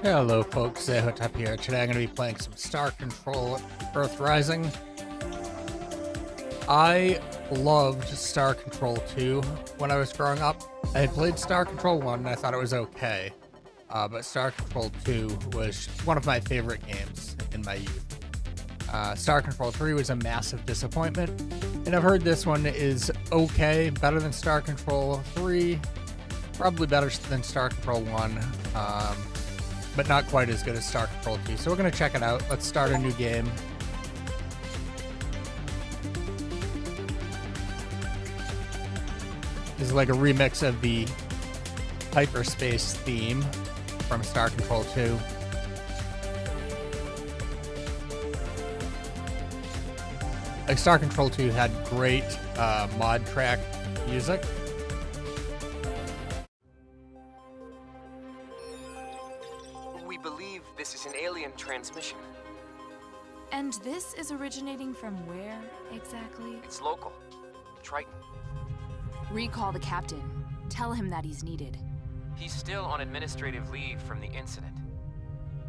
Hello folks, Zehotep here. Today I'm going to be playing some Star Control Earth Rising. I loved Star Control 2 when I was growing up. I had played Star Control 1 and I thought it was okay, but Star Control 2 was one of my favorite games in my youth. Star Control 3 was a massive disappointment, and I've heard this one is okay, better than Star Control 3, probably better than Star Control 1, but not quite as good as Star Control 2. So we're going to check it out. Let's start a new game. This is like a remix of the hyperspace theme from Star Control 2. Like Star Control 2 had great mod track music. We believe this is an alien transmission. And this is originating from where, exactly? It's local. Triton. Recall the captain. Tell him that he's needed. He's still on administrative leave from the incident.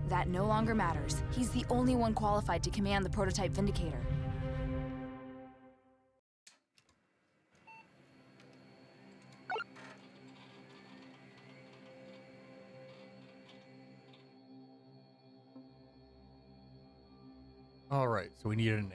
That no longer matters. He's the only one qualified to command the prototype Vindicator. All right, so we need a name.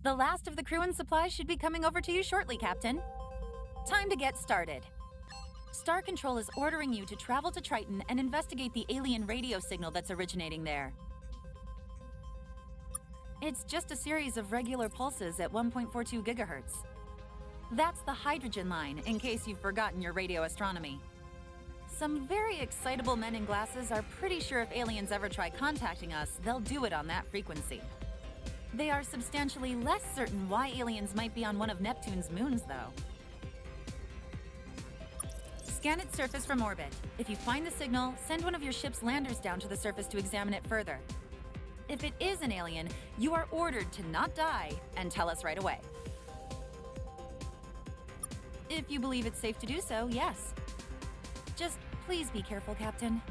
The last of the crew and supplies should be coming over to you shortly, Captain. Time to get started. Star Control is ordering you to travel to Triton and investigate the alien radio signal that's originating there. It's just a series of regular pulses at 1.42 gigahertz. That's the hydrogen line, in case you've forgotten your radio astronomy. Some very excitable men in glasses are pretty sure if aliens ever try contacting us, they'll do it on that frequency. They are substantially less certain why aliens might be on one of Neptune's moons, though. Scan its surface from orbit. If you find the signal, send one of your ship's landers down to the surface to examine it further. If it is an alien, you are ordered to not die and tell us right away. If you believe it's safe to do so, yes. Just please be careful, Captain.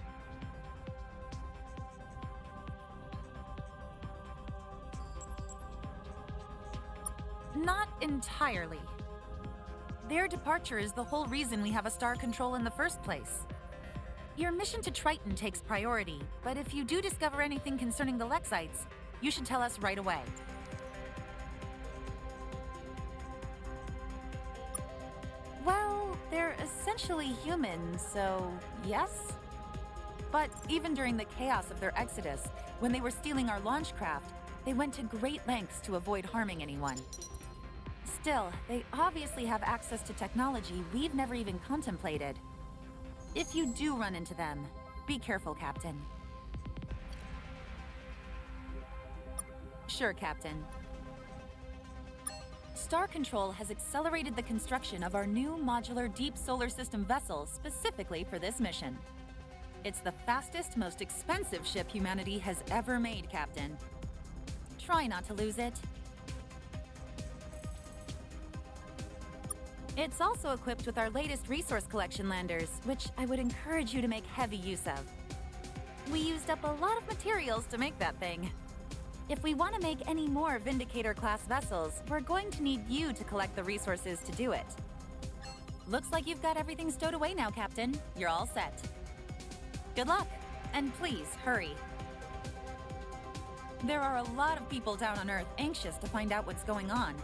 Not entirely. Their departure is the whole reason we have a Star Control in the first place. Your mission to Triton takes priority, but if you do discover anything concerning the Lexites, you should tell us right away. Well, they're essentially human, so yes? But even during the chaos of their exodus, when they were stealing our launch craft, they went to great lengths to avoid harming anyone. Still, they obviously have access to technology we've never even contemplated. If you do run into them, be careful, Captain. Sure, Captain. Star Control has accelerated the construction of our new modular deep solar system vessel specifically for this mission. It's the fastest, most expensive ship humanity has ever made, Captain. Try not to lose it. It's also equipped with our latest resource collection landers, which I would encourage you to make heavy use of. We used up a lot of materials to make that thing. If we want to make any more Vindicator-class vessels, we're going to need you to collect the resources to do it. Looks like you've got everything stowed away now, Captain. You're all set. Good luck, and please hurry. There are a lot of people down on Earth anxious to find out what's going on.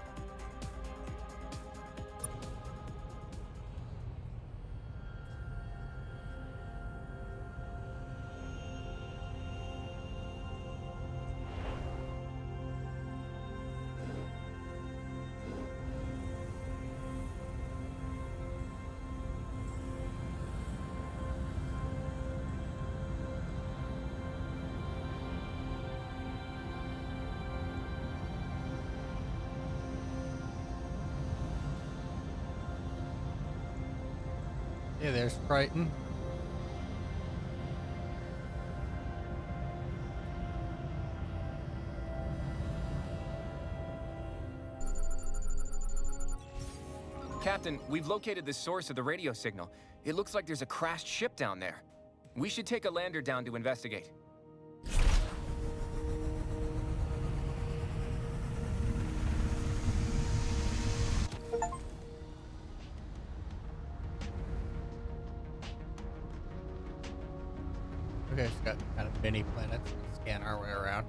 Yeah, there's Triton. Captain, we've located the source of the radio signal. It looks like there's a crashed ship down there. We should take a lander down to investigate. Okay, it's got kind of mini planets. Let's scan our way around.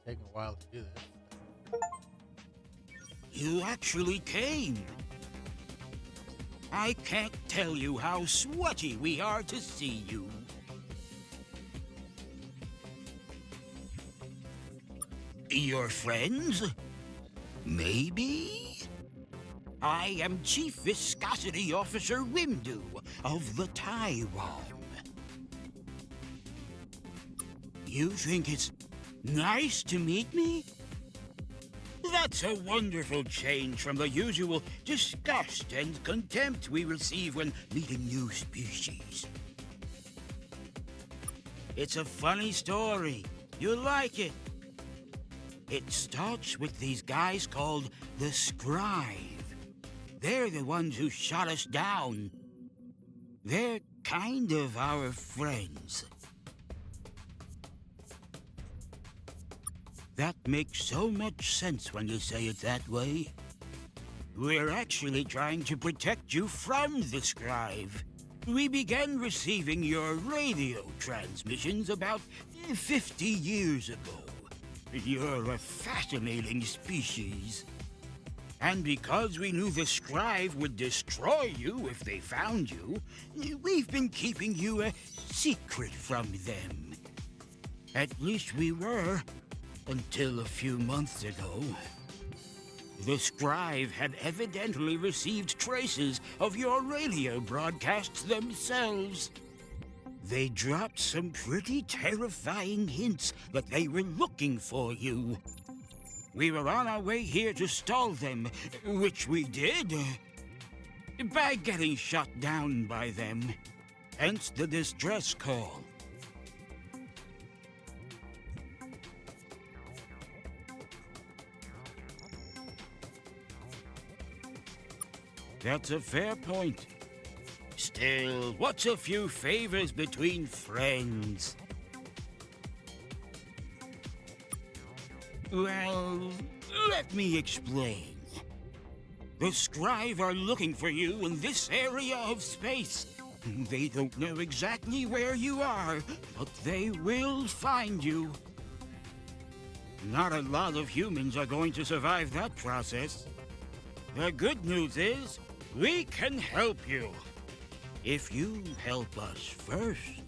Taking a while to do this. You actually came. I can't tell you how sweaty we are to see you. Your friends? Maybe? I am Chief Viscosity Officer Windu of the Tyrone. You think it's nice to meet me? That's a wonderful change from the usual disgust and contempt we receive when meeting new species. It's a funny story. You'll like it. It starts with these guys called the Scribe. They're the ones who shot us down. They're kind of our friends. That makes so much sense when you say it that way. We're actually trying to protect you from the Scribe. We began receiving your radio transmissions about 50 years ago. You're a fascinating species. And because we knew the Scribe would destroy you if they found you, we've been keeping you a secret from them. At least we were, until a few months ago. The Scribe had evidently received traces of your radio broadcasts themselves. They dropped some pretty terrifying hints that they were looking for you. We were on our way here to stall them, which we did, by getting shot down by them. Hence the distress call. That's a fair point. Still, what's a few favors between friends? Well, let me explain. The Scribe are looking for you in this area of space. They don't know exactly where you are, but they will find you. Not a lot of humans are going to survive that process. The good news is, we can help you. If you help us first.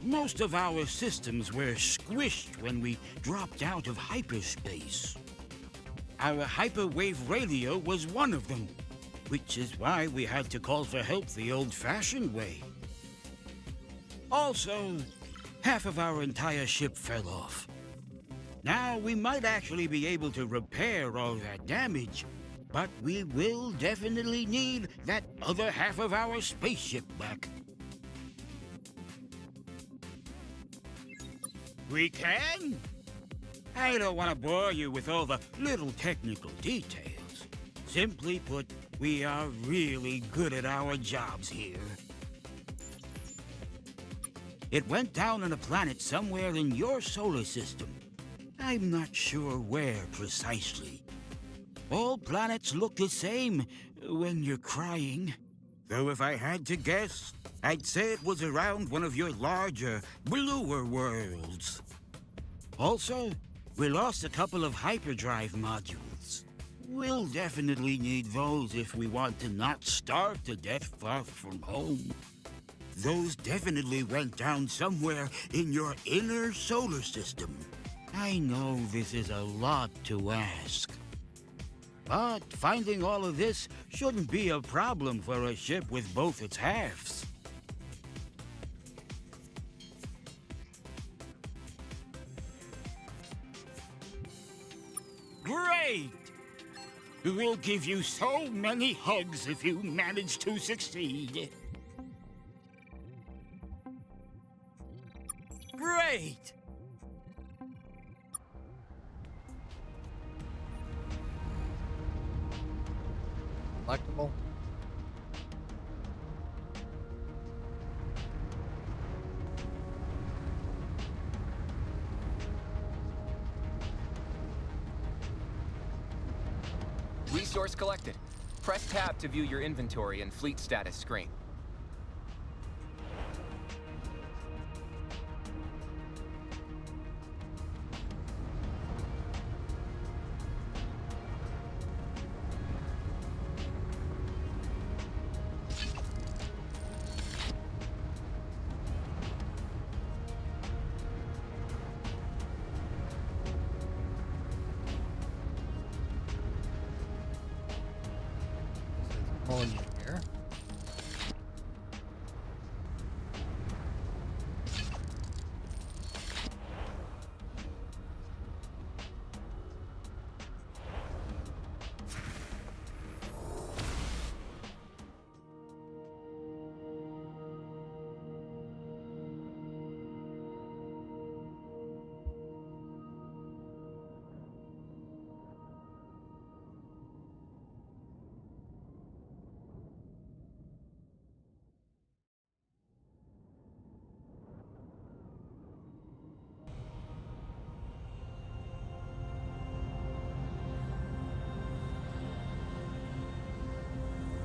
Most of our systems were squished when we dropped out of hyperspace. Our hyperwave radio was one of them, which is why we had to call for help the old-fashioned way. Also, half of our entire ship fell off. Now, we might actually be able to repair all that damage, But we will definitely need that other half of our spaceship back. We can? I don't want to bore you with all the little technical details. Simply put, we are really good at our jobs here. It went down on a planet somewhere in your solar system. I'm not sure where precisely. All planets look the same when you're crying. Though if I had to guess, I'd say it was around one of your larger, bluer worlds. Also, we lost a couple of hyperdrive modules. We'll definitely need those if we want to not starve to death far from home. Those definitely went down somewhere in your inner solar system. I know this is a lot to ask. But finding all of this shouldn't be a problem for a ship with both its halves. Great! We'll give you so many hugs if you manage to succeed. Great! Collectible. Resource collected. Press tab to view your inventory and fleet status screen. Pulling you here.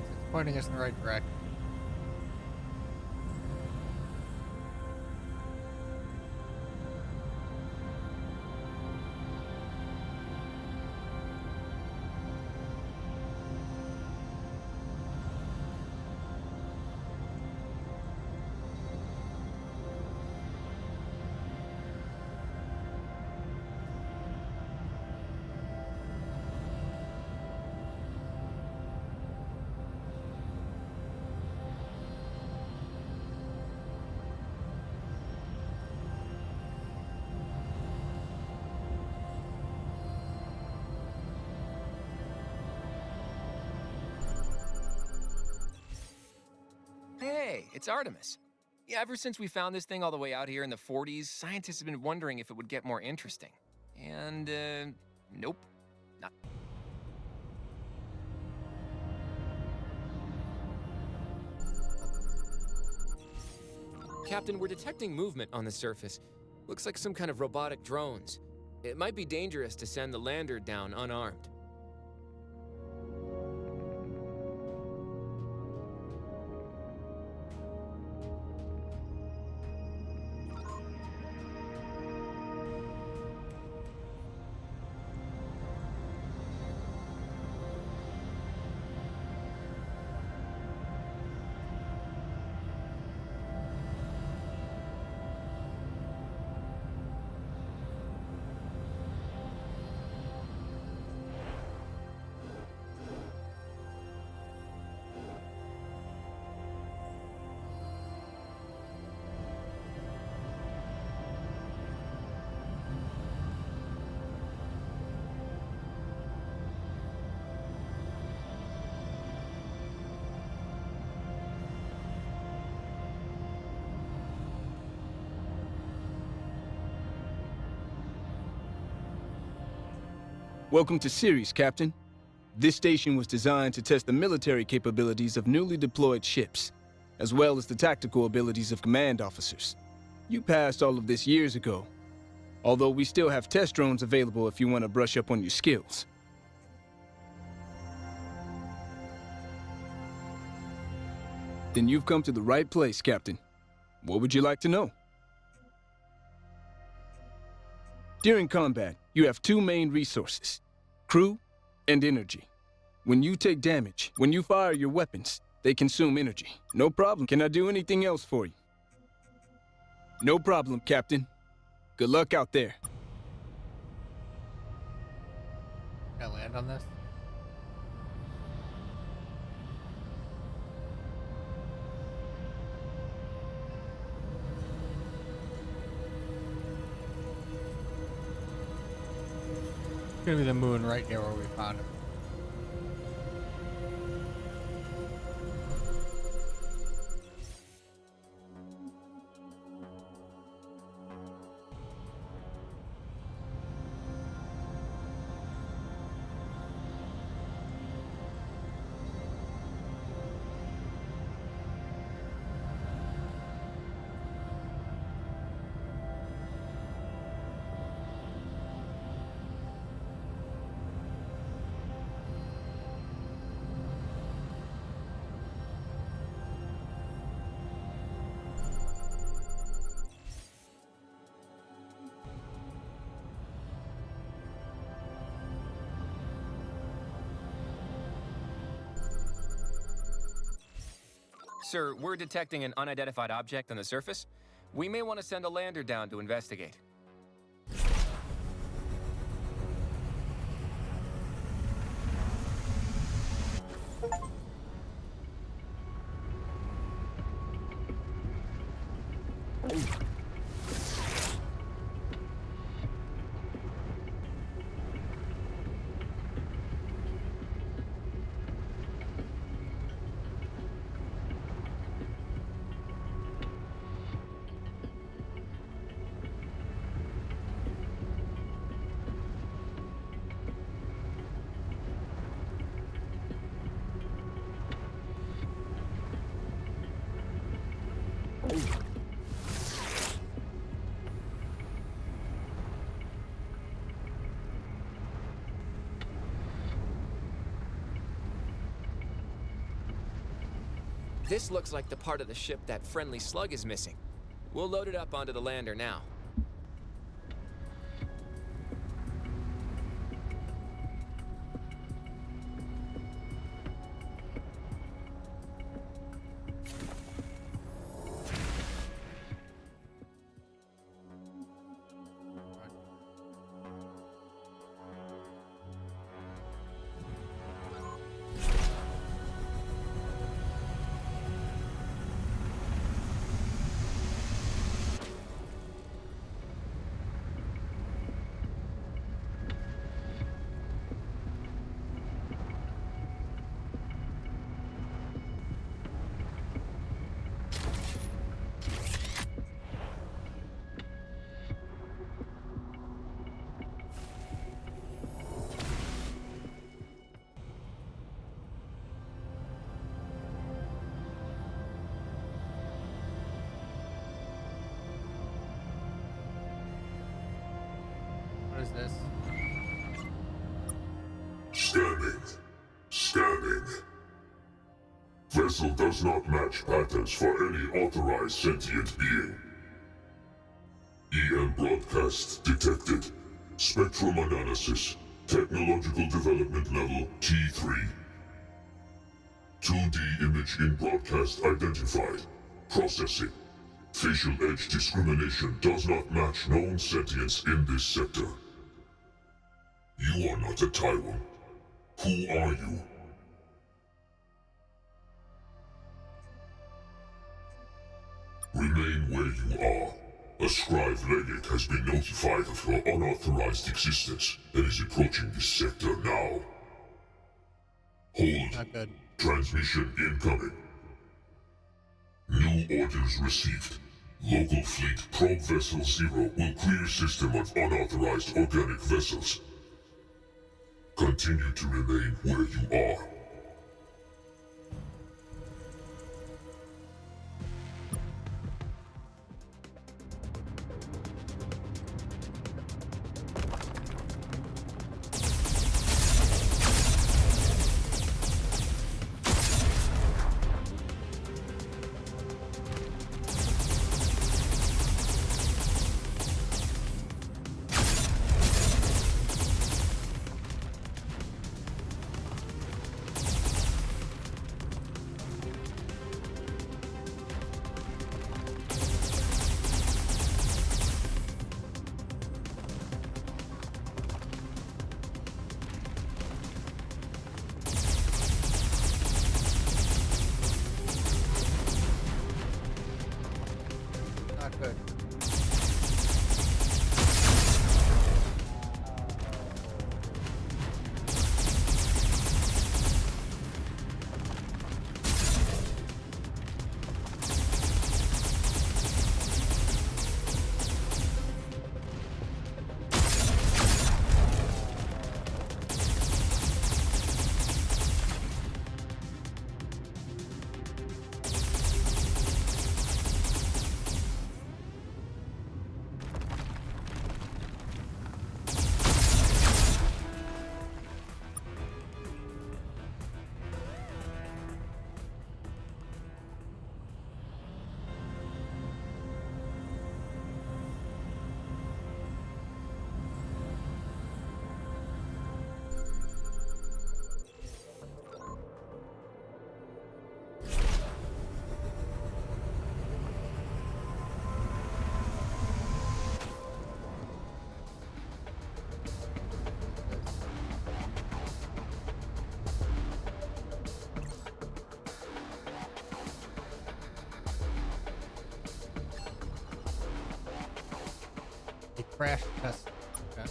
It's pointing us in the right direction. Hey, it's Artemis. Yeah, ever since we found this thing all the way out here in the 40s, scientists have been wondering if it would get more interesting. And, nope. Not. Captain, we're detecting movement on the surface. Looks like some kind of robotic drones. It might be dangerous to send the lander down unarmed. Welcome to Ceres, Captain. This station was designed to test the military capabilities of newly deployed ships, as well as the tactical abilities of command officers. You passed all of this years ago, although we still have test drones available if you want to brush up on your skills. Then you've come to the right place, Captain. What would you like to know? During combat, you have two main resources: crew and energy. When you take damage, when you fire your weapons, they consume energy. No problem. Can I do anything else for you? No problem, Captain. Good luck out there. Can I land on this? It's gonna be the moon right near where we found it. Sir, we're detecting an unidentified object on the surface. We may want to send a lander down to investigate. This looks like the part of the ship that friendly slug is missing. We'll load it up onto the lander now. What is this? Scanning. Scanning. Vessel does not match patterns for any authorized sentient being. EM broadcast detected. Spectrum analysis. Technological development level T3. 2D image in broadcast identified. Processing. Facial edge discrimination does not match known sentience in this sector. You are not a Tyrant. Who are you? Remain where you are. A scribe legate has been notified of your unauthorized existence and is approaching this sector now. Hold. Not good. Transmission incoming. New orders received. Local fleet probe vessel 0 will clear system of unauthorized organic vessels. Continue to remain where you are. Not good. It crashed test. Okay.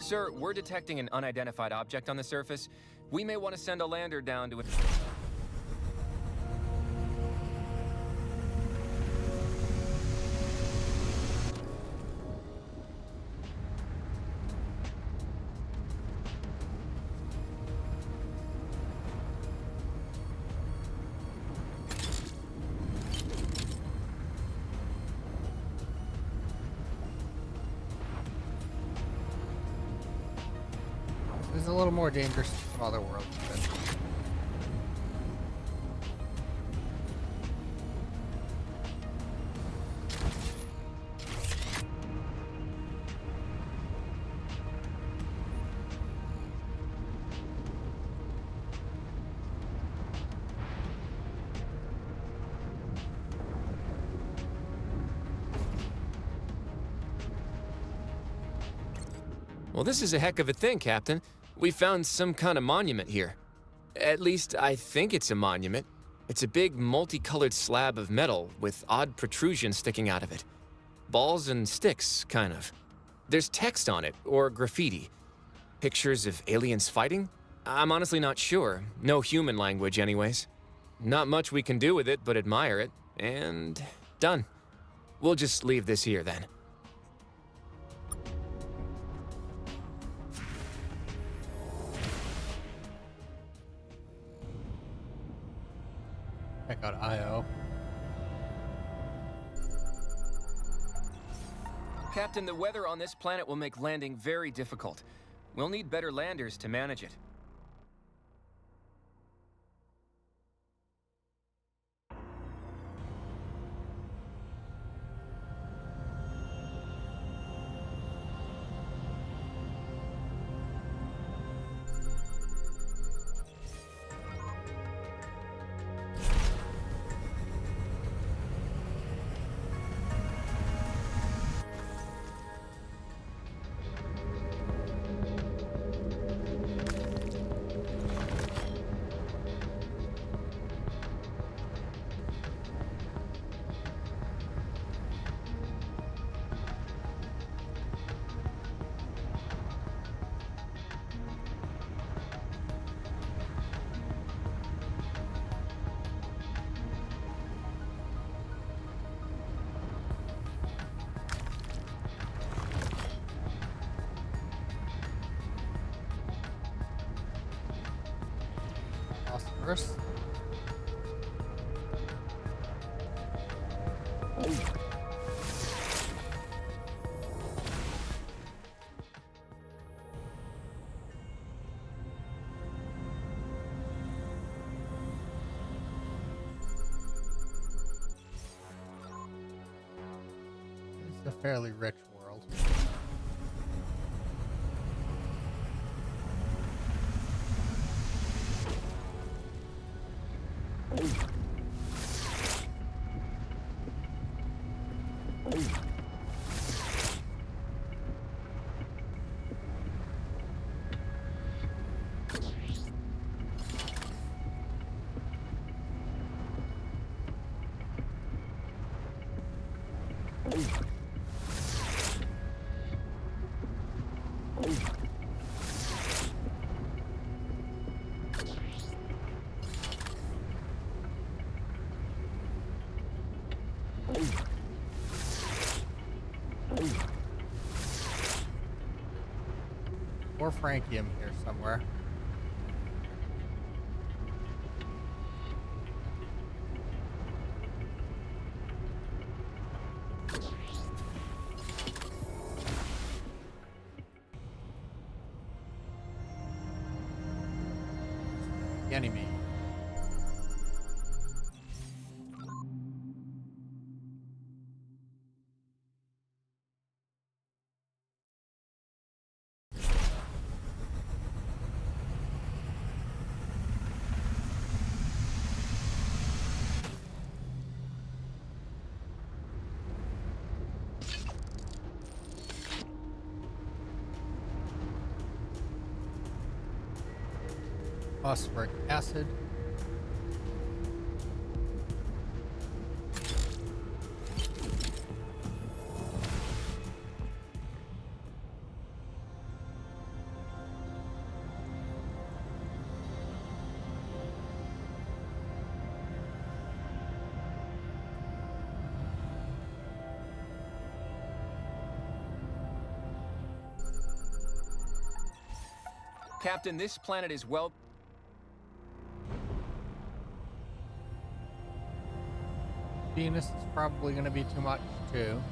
Sir, we're detecting an unidentified object on the surface. We may want to send a lander down to it. This is a little more dangerous than some other worlds. But Well, this is a heck of a thing, Captain. We found some kind of monument here. At least, I think it's a monument. It's a big, multicolored slab of metal with odd protrusions sticking out of it. Balls and sticks, kind of. There's text on it, or graffiti. Pictures of aliens fighting? I'm honestly not sure. No human language, anyways. Not much we can do with it but admire it, and done. We'll just leave this here, then. check out IO. Captain, the weather on this planet will make landing very difficult. We'll need better landers to manage it. dangerous. It's a fairly rich world. Or Frankium here somewhere. Enemy. Phosphoric acid. Captain, this planet is well... Venus is probably going to be too much too.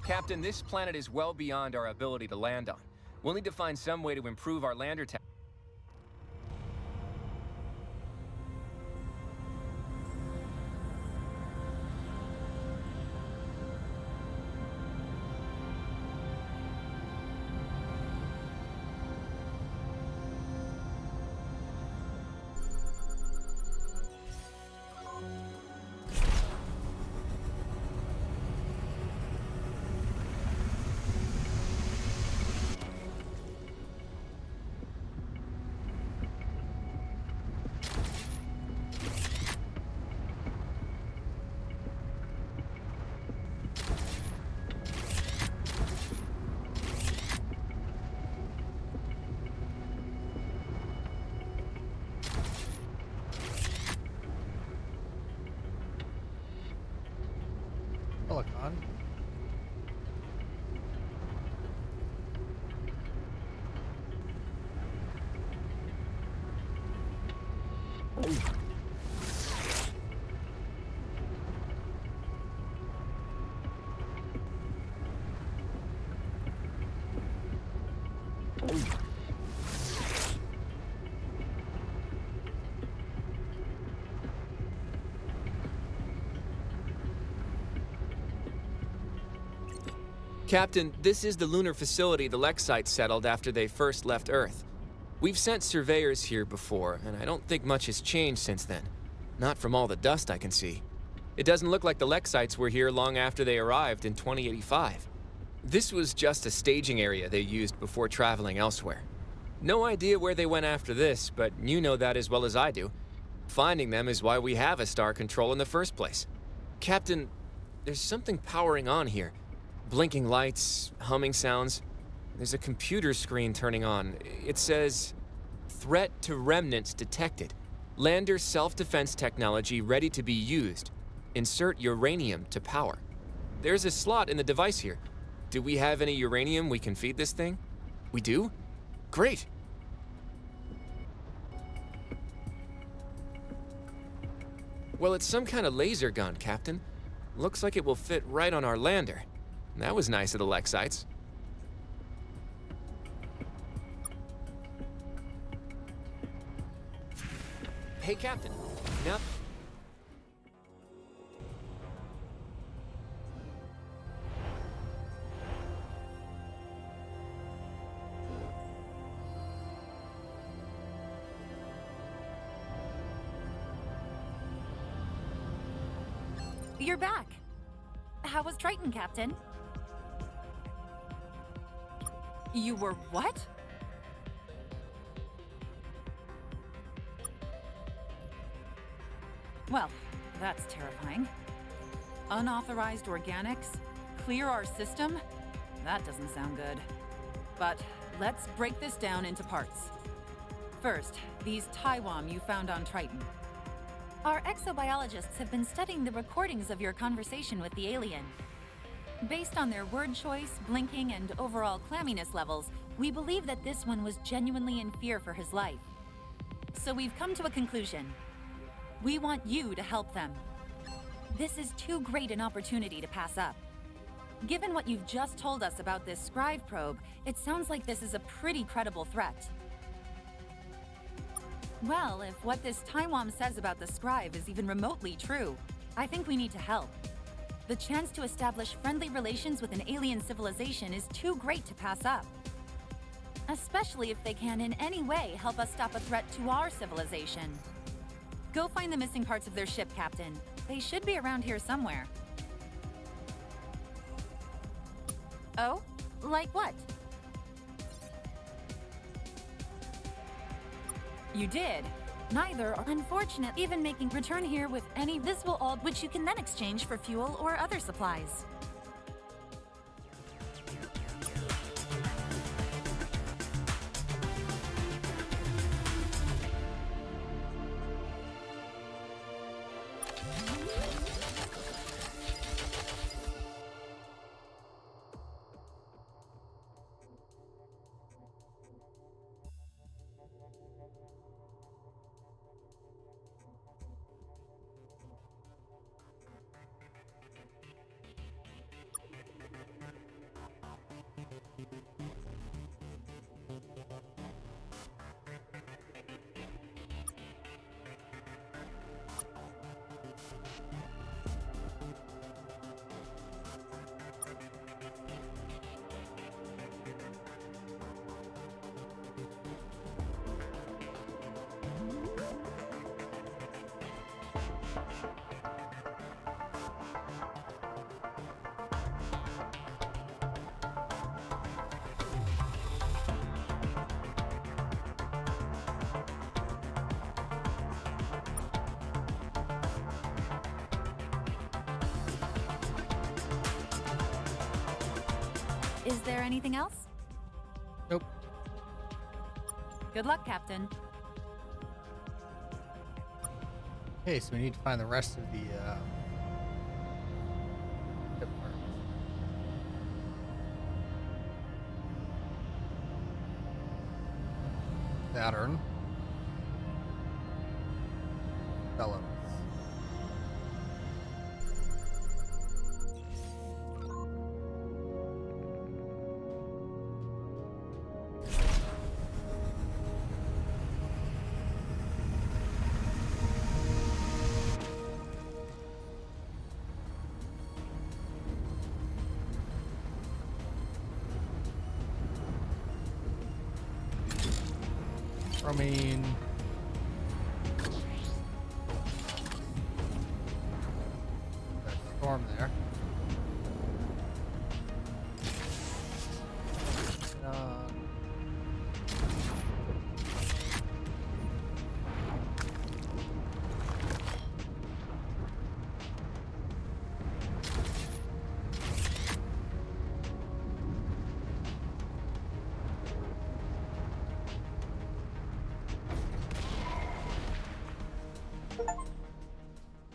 Captain, this planet is well beyond our ability to land on. We'll need to find some way to improve our lander tech. Silicon. Captain, this is the lunar facility the Lexites settled after they first left Earth. We've sent surveyors here before, and I don't think much has changed since then. Not from all the dust I can see. It doesn't look like the Lexites were here long after they arrived in 2085. This was just a staging area they used before traveling elsewhere. No idea where they went after this, but you know that as well as I do. Finding them is why we have a star control in the first place. Captain, there's something powering on here. Blinking lights, humming sounds. There's a computer screen turning on. It says, "Threat to remnants detected. Lander self-defense technology ready to be used. Insert uranium to power." There's a slot in the device here. Do we have any uranium we can feed this thing? We do? Great. Well, it's some kind of laser gun, Captain. Looks like it will fit right on our lander. That was nice of the Lexites. Hey, Captain. Now... You're back. How was Triton, Captain? You were what? Well, that's terrifying. Unauthorized organics? Clear our system? That doesn't sound good. But let's break this down into parts. First, these Taiwan you found on Triton. Our exobiologists have been studying the recordings of your conversation with the alien. Based on their word choice, blinking, and overall clamminess levels, we believe that this one was genuinely in fear for his life. So we've come to a conclusion. We want you to help them. This is too great an opportunity to pass up. Given what you've just told us about this scribe probe, it sounds like this is a pretty credible threat. Well, if what this Taiwan says about the scribe is even remotely true, I think we need to help. The chance to establish friendly relations with an alien civilization is too great to pass up. Especially if they can in any way help us stop a threat to our civilization. Go find the missing parts of their ship, Captain. They should be around here somewhere. Oh? Like what? You did. Neither are unfortunate, even making return here with any visible all which you can then exchange for fuel or other supplies. Is there anything else? Nope. Good luck, Captain. Okay, so we need to find the rest of the ship parts. Saturn. Fellows. Bromine. There's a storm there.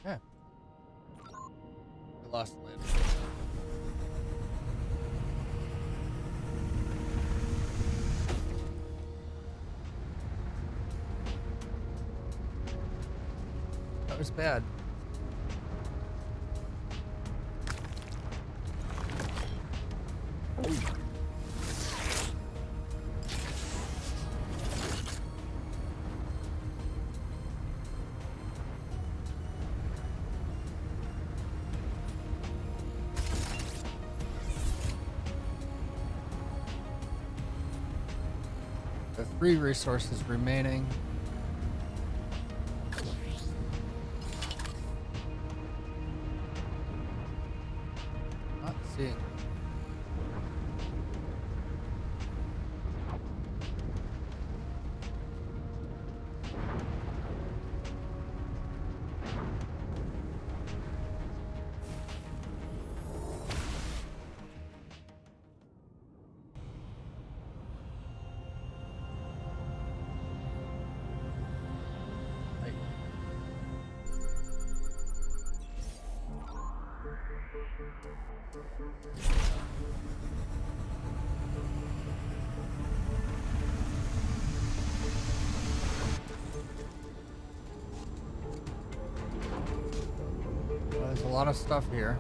Yeah. We lost the lid. was bad. The 3 resources remaining. Not seeing. There's a lot of stuff here.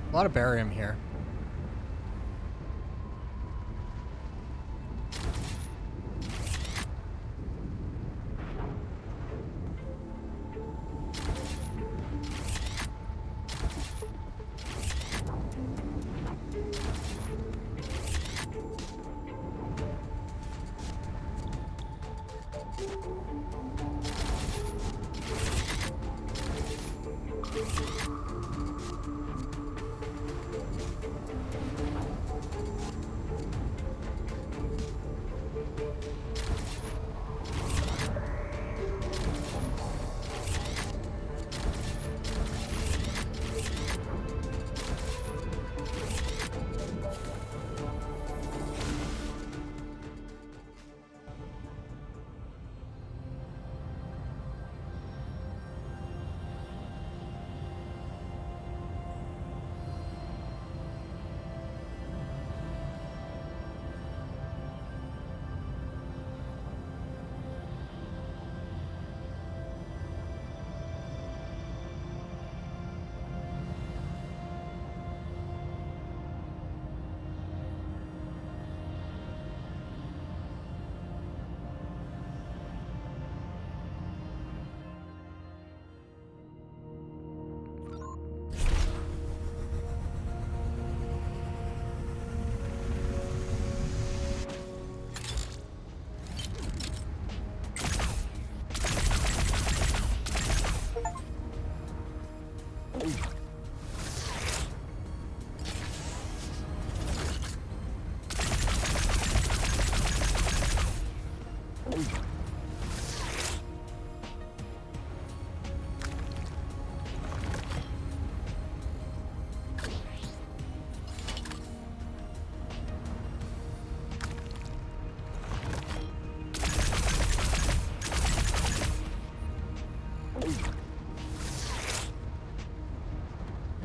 A lot of barium here.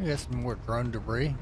get some more drone debris.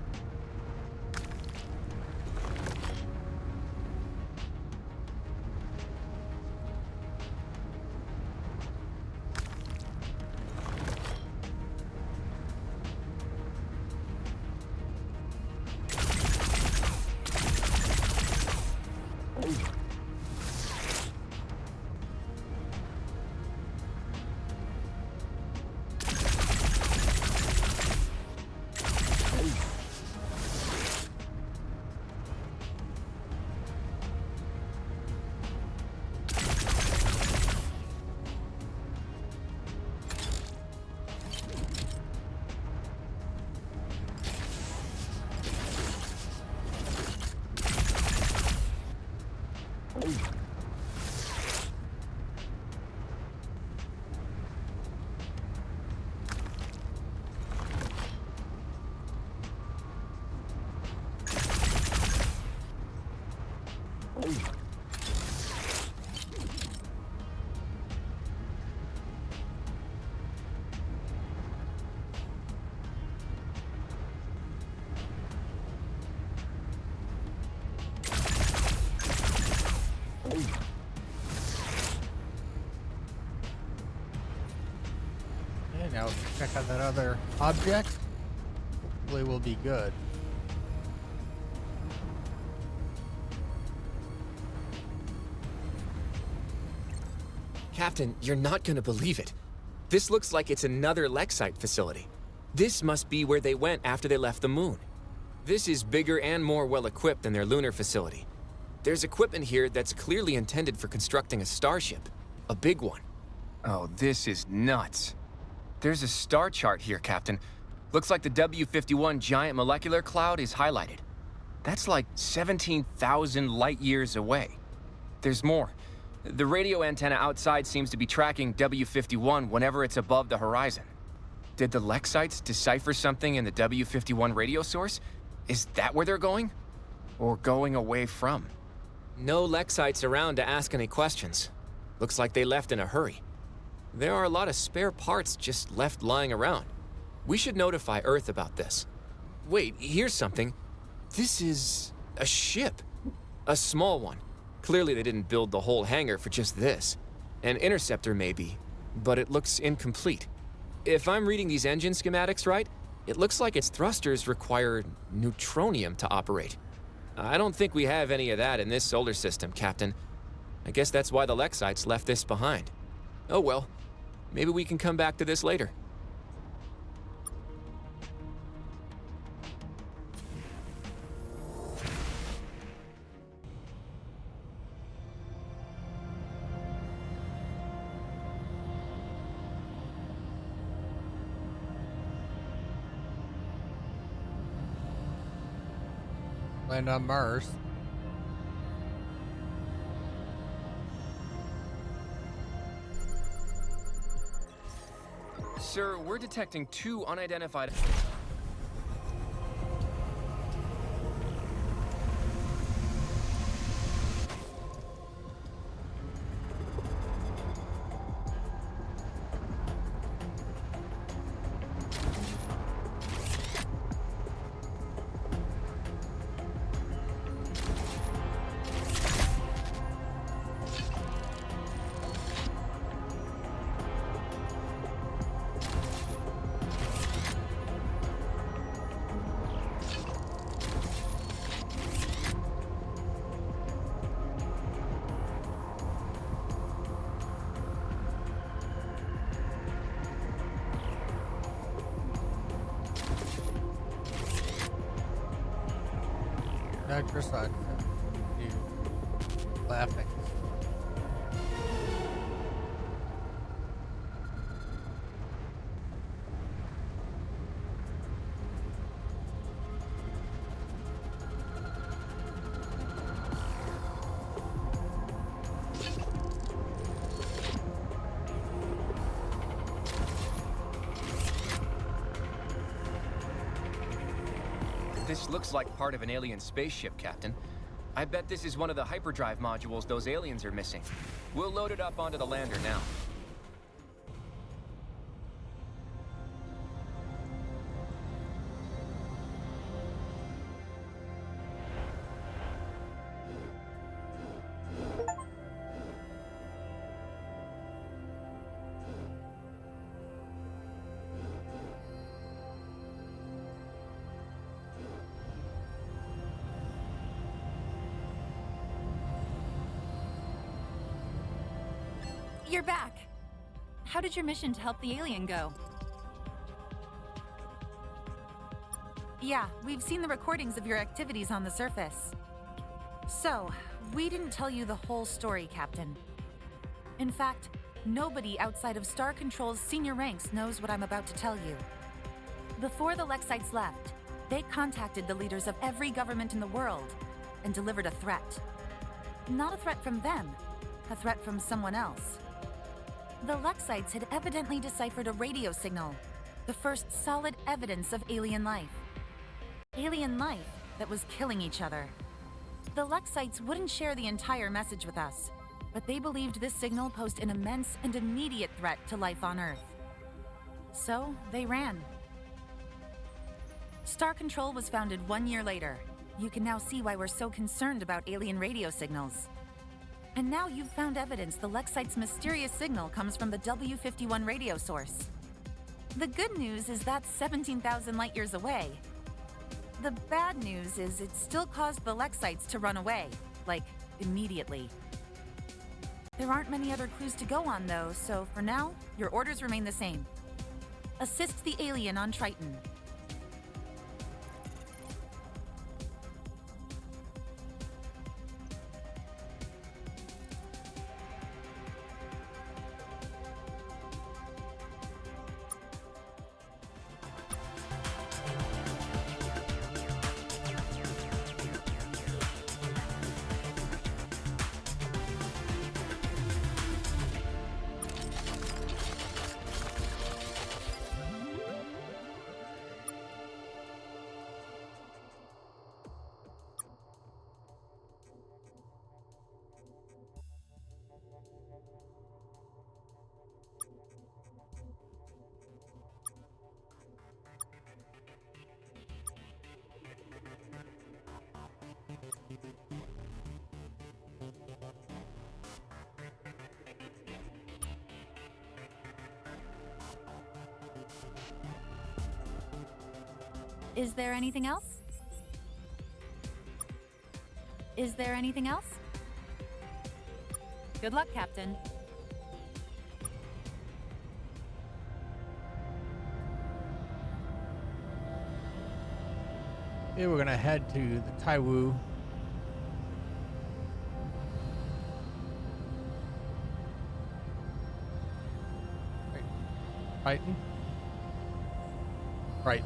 Okay, now check out that other object. Hopefully we'll be good. Captain, you're not gonna believe it. This looks like it's another Lexite facility. This must be where they went after they left the moon. This is bigger and more well-equipped than their lunar facility. There's equipment here that's clearly intended for constructing a starship. A big one. Oh, this is nuts. There's a star chart here, Captain. Looks like the W51 giant molecular cloud is highlighted. That's like 17,000 light years away. There's more. The radio antenna outside seems to be tracking W51 whenever it's above the horizon. Did the Lexites decipher something in the W51 radio source? Is that where they're going? Or going away from? No Lexites around to ask any questions. Looks like they left in a hurry. There are a lot of spare parts just left lying around. We should notify Earth about this. Wait, here's something. This is a ship. A small one. Clearly they didn't build the whole hangar for just this. An interceptor maybe, but it looks incomplete. If I'm reading these engine schematics right, it looks like its thrusters require neutronium to operate. I don't think we have any of that in this solar system, Captain. I guess that's why the Lexites left this behind. Oh well, maybe we can come back to this later. Land on Mars. Sir, we're detecting two unidentified... Nitrous oxide. You laughing. This looks like part of an alien spaceship, Captain. I bet this is one of the hyperdrive modules those aliens are missing. We'll load it up onto the lander now. You're back. How did your mission to help the alien go? Yeah, we've seen the recordings of your activities on the surface. So, we didn't tell you the whole story, Captain. In fact, nobody outside of Star Control's senior ranks knows what I'm about to tell you. Before the Lexites left, they contacted the leaders of every government in the world and delivered a threat. Not a threat from them, a threat from someone else. The Lexites had evidently deciphered a radio signal, the first solid evidence of alien life. Alien life that was killing each other. The Lexites wouldn't share the entire message with us, but they believed this signal posed an immense and immediate threat to life on Earth. So, they ran. Star Control was founded 1 year later. You can now see why we're so concerned about alien radio signals. And now you've found evidence the Lexites' mysterious signal comes from the W51 radio source. The good news is that's 17,000 light years away. The bad news is it still caused the Lexites to run away, like, immediately. There aren't many other clues to go on, though, so for now, your orders remain the same. Assist the alien on Triton. Is there anything else? Is there anything else? Good luck, Captain. Okay, we're gonna head to the Taiwu. Titan? Right.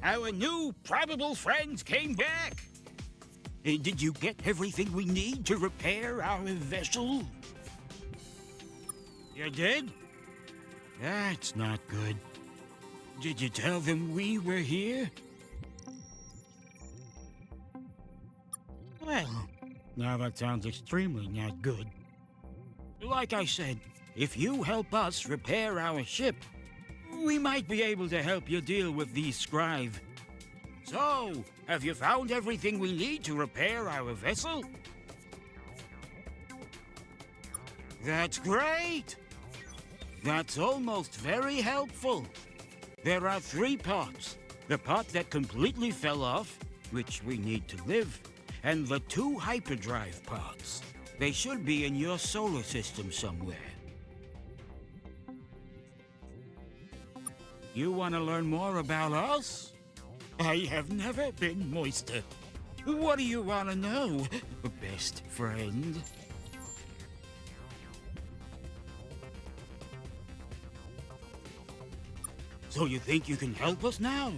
Our new probable friends came back. Did you get everything we need to repair our vessel? You did? That's not good. Did you tell them we were here? Well, now that sounds extremely not good. Like I said, if you help us repair our ship, we might be able to help you deal with these scribe. So, have you found everything we need to repair our vessel? That's great! That's almost very helpful. There are 3 parts. The part that completely fell off, which we need to live, and the 2 hyperdrive parts. They should be in your solar system somewhere. You want to learn more about us? I have never been moister. What do you want to know, best friend? So you think you can help us now?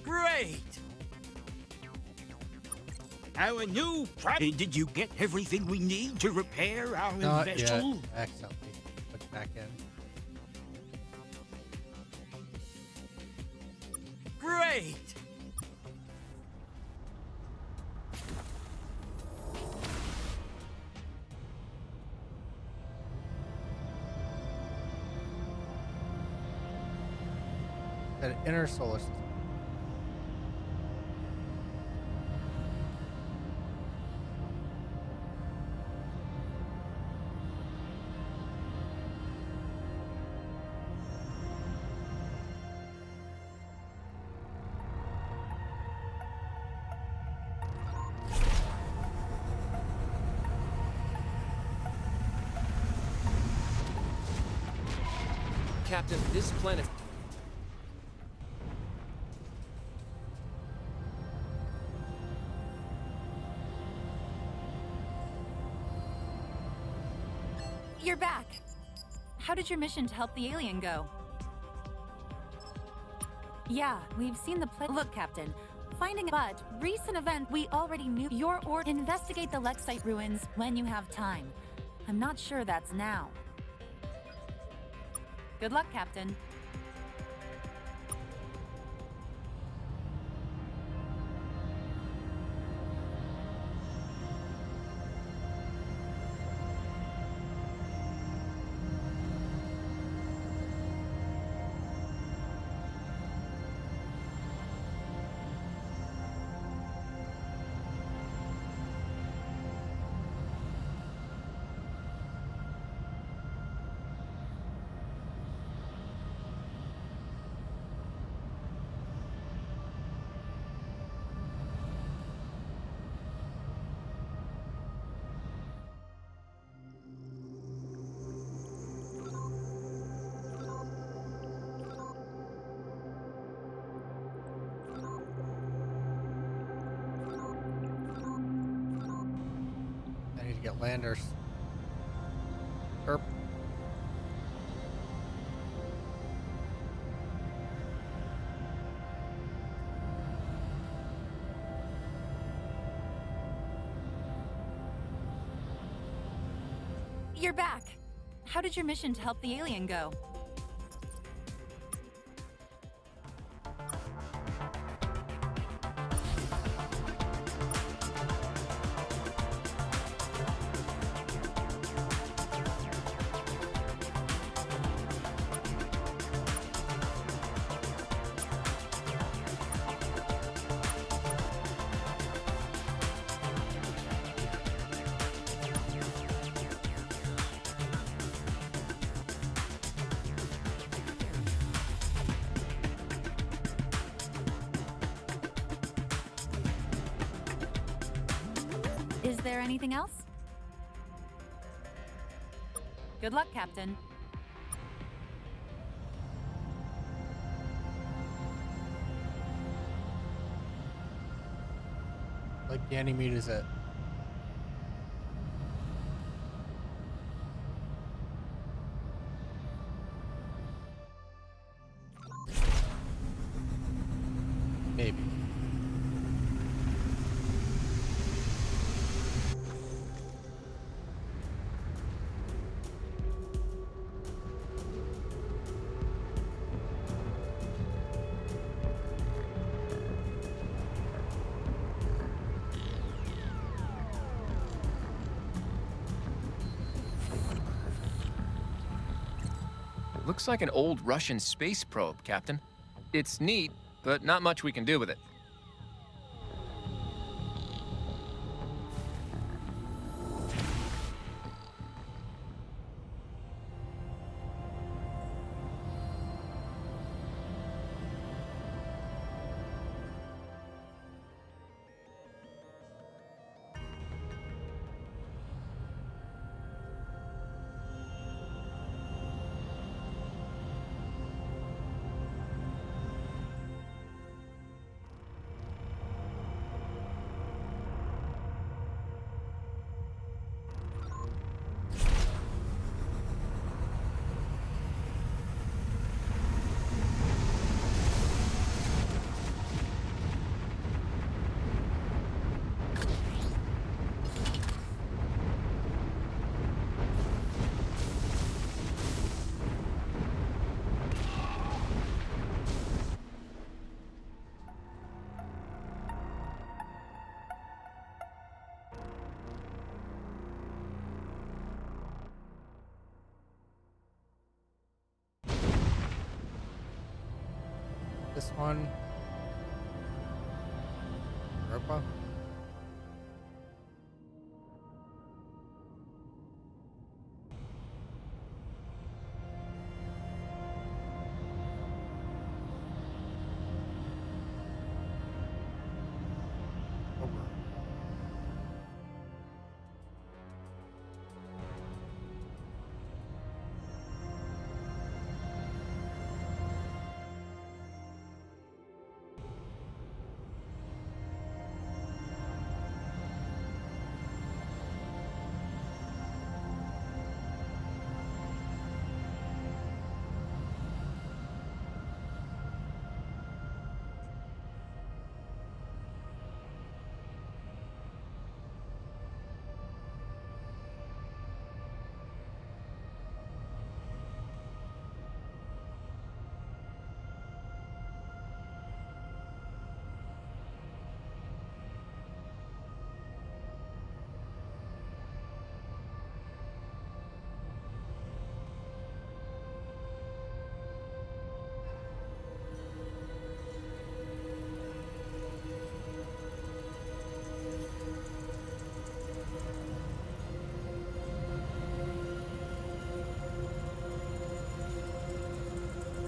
Great! Our new Did you get everything we need to repair our Not yet. vessel? Accidentally put it back in. Great! An inner solar system. Captain, this planet. You're back. How did your mission to help the alien go? Yeah, we've seen the Look, Captain. But recent event we already knew your order. Investigate the Lexite ruins when you have time. I'm not sure that's now. Good luck, Captain. I need to get landers. Erp. You're back. How did your mission to help the alien go? Is there anything else? Good luck, Captain. Like Ganymede is it? Maybe. Looks like an old Russian space probe, Captain. It's neat, but not much we can do with it. this one. Europa.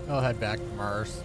I'll head back to Mars.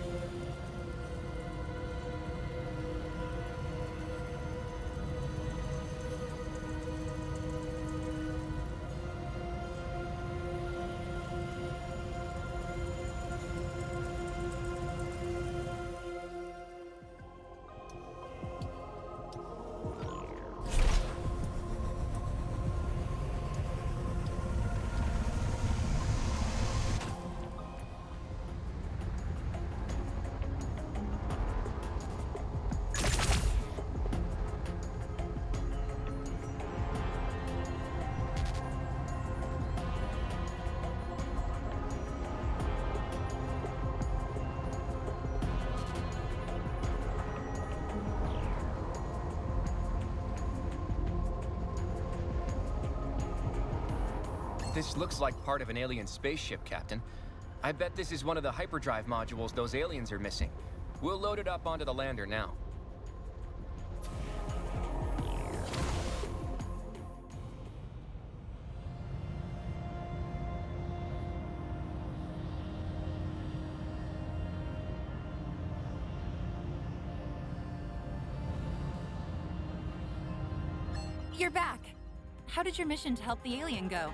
This looks like part of an alien spaceship, Captain. I bet this is one of the hyperdrive modules those aliens are missing. We'll load it up onto the lander now. You're back. How did your mission to help the alien go?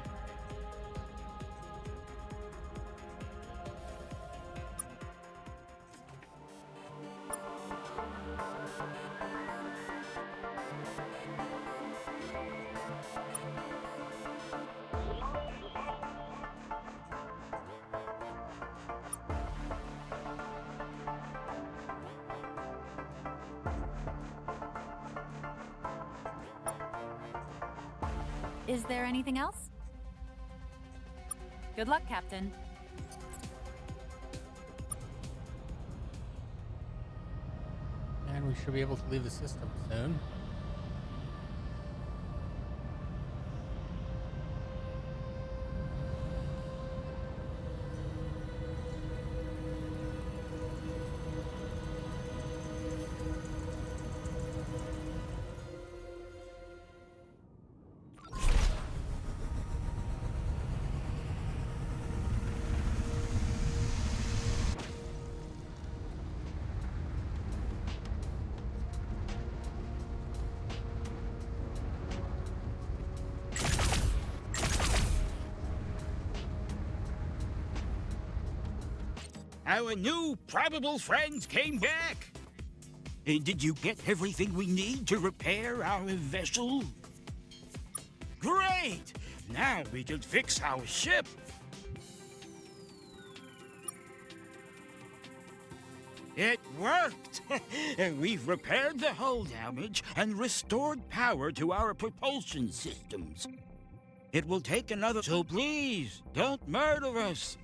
Is there anything else? Good luck, Captain. And we should be able to leave the system soon. Our new probable friends came back. Did you get everything we need to repair our vessel? Great! Now we can fix our ship. It worked! We've repaired the hull damage and restored power to our propulsion systems. It will take another, so please, don't murder us.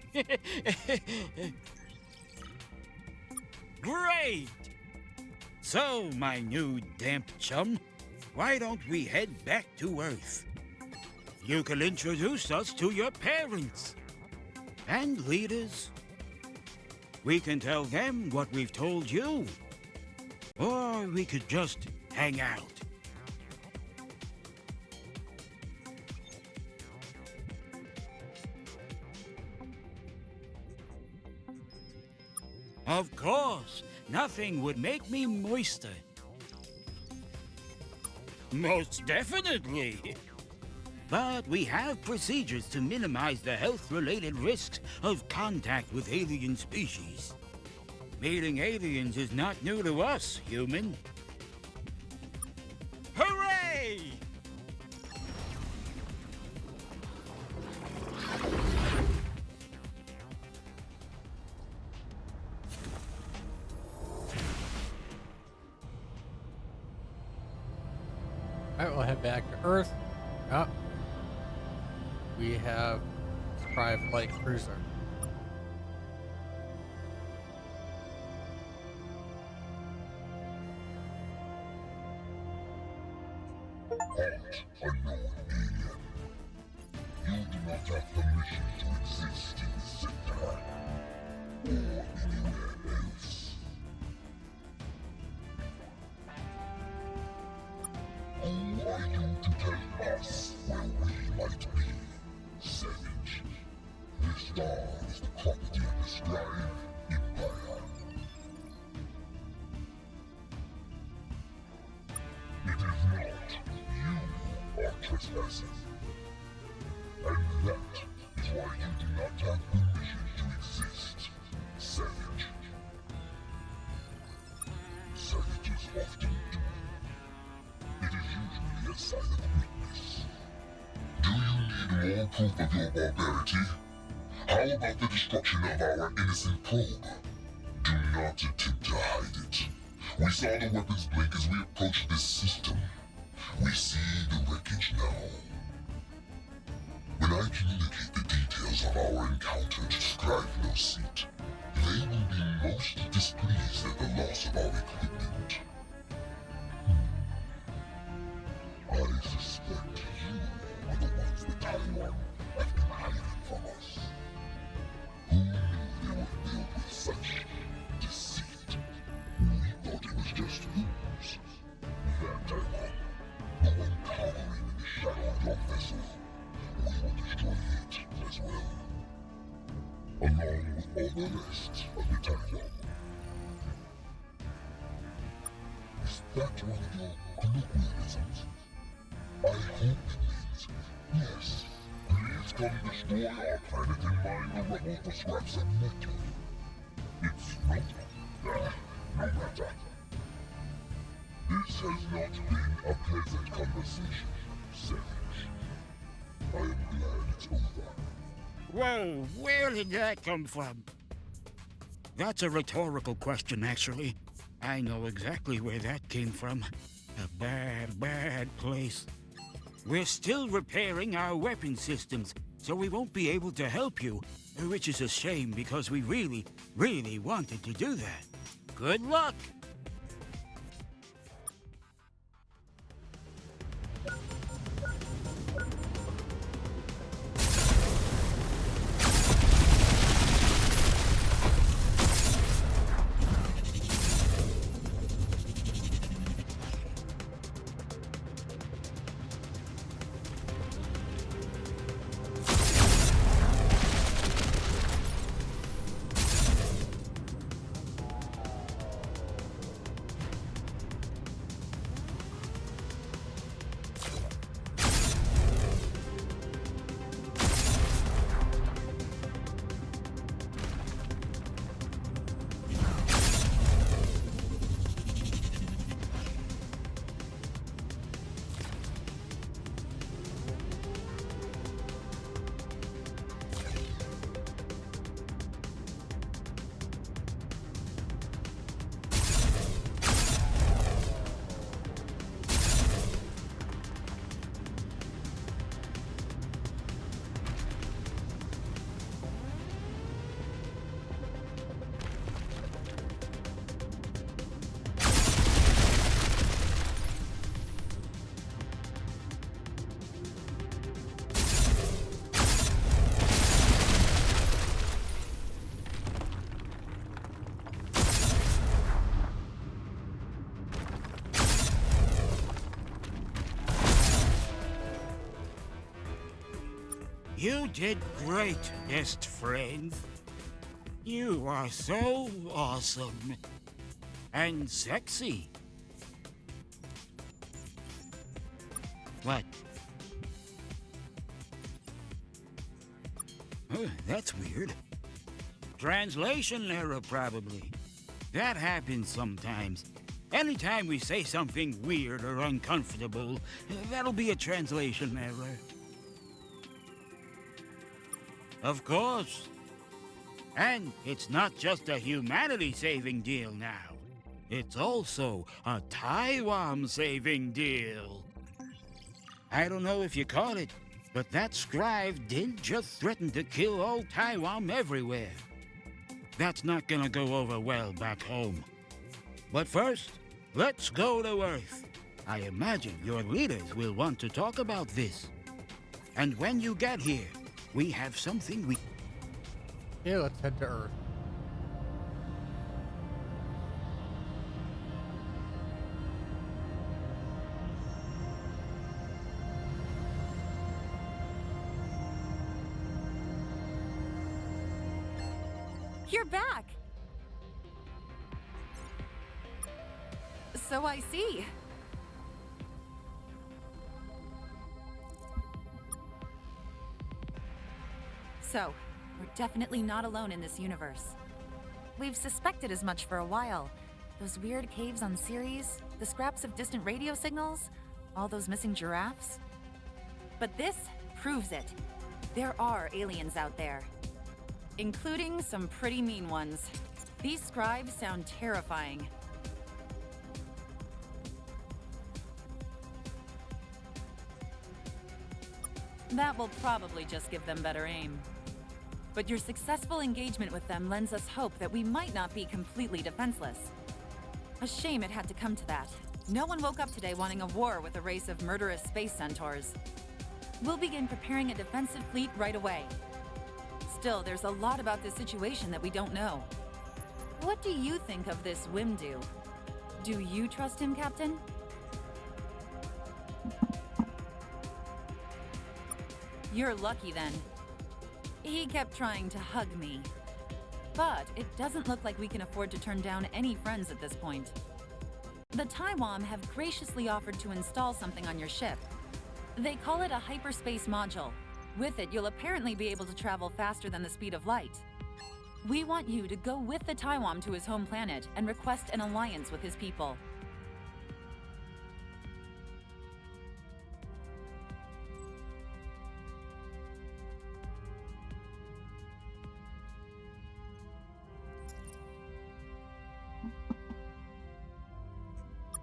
Great! So, my new damp chum, why don't we head back to Earth? You can introduce us to your parents and leaders. We can tell them what we've told you. Or we could just hang out. Of course, nothing would make me moister. Most definitely. But we have procedures to minimize the health-related risks of contact with alien species. Meeting aliens is not new to us, human. Hooray! Alright, we'll head back to Earth. Oh. We have Spry Flight Cruiser. Halt, unknown alien. You do not have permission to exist in this sector, or anywhere else. Who are you to tell us where we might be, savage? This star is the property of the Scribe Empire. It is not. You are trespassing. And that is why you do not have permission to exist, savage. Savages often do. It is usually a sign of weakness. Do you need more proof of your barbarity? How about the destruction of our innocent probe? Do not attempt to hide it. We saw the weapons blink as we approached this system. We see the wreckage now. When I communicate the details of our encounter to Scribe No Seat, they will be most displeased at the loss of our equipment. I suspect you are the ones that Taiwan have been hiding from us. Who knew they were filled with such deceit? We thought it was just rumors. That Taiwan, the one cowering in the shadow of your vessel, we will destroy it as well. Along with all the rest of the Taiwan. Is that one of your colloquialisms? I hope it means, yes, please come destroy our planet and mine the rubble for scraps of metal. It's not. No matter. This has not been a pleasant conversation, Savage. I am glad it's over. Whoa, where did that come from? That's a rhetorical question, actually. I know exactly where that came from. A bad, bad place. We're still repairing our weapon systems, so we won't be able to help you, which is a shame because we really, really wanted to do that. Good luck! You did great, best friend. You are so awesome. And sexy. What? That's weird. Translation error, probably. That happens sometimes. Anytime we say something weird or uncomfortable, that'll be a translation error. Of course. And it's not just a humanity-saving deal now. It's also a Taiwan-saving deal. I don't know if you caught it, but that scribe did just threaten to kill all Taiwan everywhere. That's not gonna go over well back home. But first, let's go to Earth. I imagine your leaders will want to talk about this. And when you get here, we have something we... Okay, let's head to Earth. You're back! So I see. So, we're definitely not alone in this universe. We've suspected as much for a while. Those weird caves on Ceres, the scraps of distant radio signals, all those missing giraffes. But this proves it. There are aliens out there. Including some pretty mean ones. These scribes sound terrifying. That will probably just give them better aim. But your successful engagement with them lends us hope that we might not be completely defenseless. A shame it had to come to that. No one woke up today wanting a war with a race of murderous space centaurs. We'll begin preparing a defensive fleet right away. Still, there's a lot about this situation that we don't know. What do you think of this Wimdu? Do you trust him, Captain? You're lucky then. He kept trying to hug me. But it doesn't look like we can afford to turn down any friends at this point. The Taiwan have graciously offered to install something on your ship. They call it a hyperspace module. With it, you'll apparently be able to travel faster than the speed of light. We want you to go with the Taiwan to his home planet and request an alliance with his people.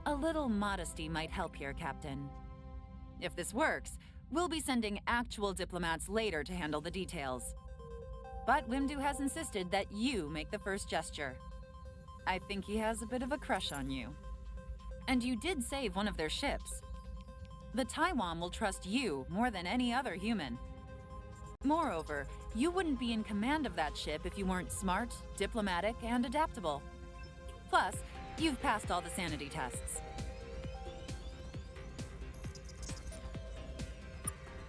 A little modesty might help here, Captain. If this works, we'll be sending actual diplomats later to handle the details. But Wimdu has insisted that you make the first gesture. I think he has a bit of a crush on you. And you did save one of their ships. The Taiwan will trust you more than any other human. Moreover, you wouldn't be in command of that ship if you weren't smart, diplomatic, and adaptable. Plus, you've passed all the sanity tests.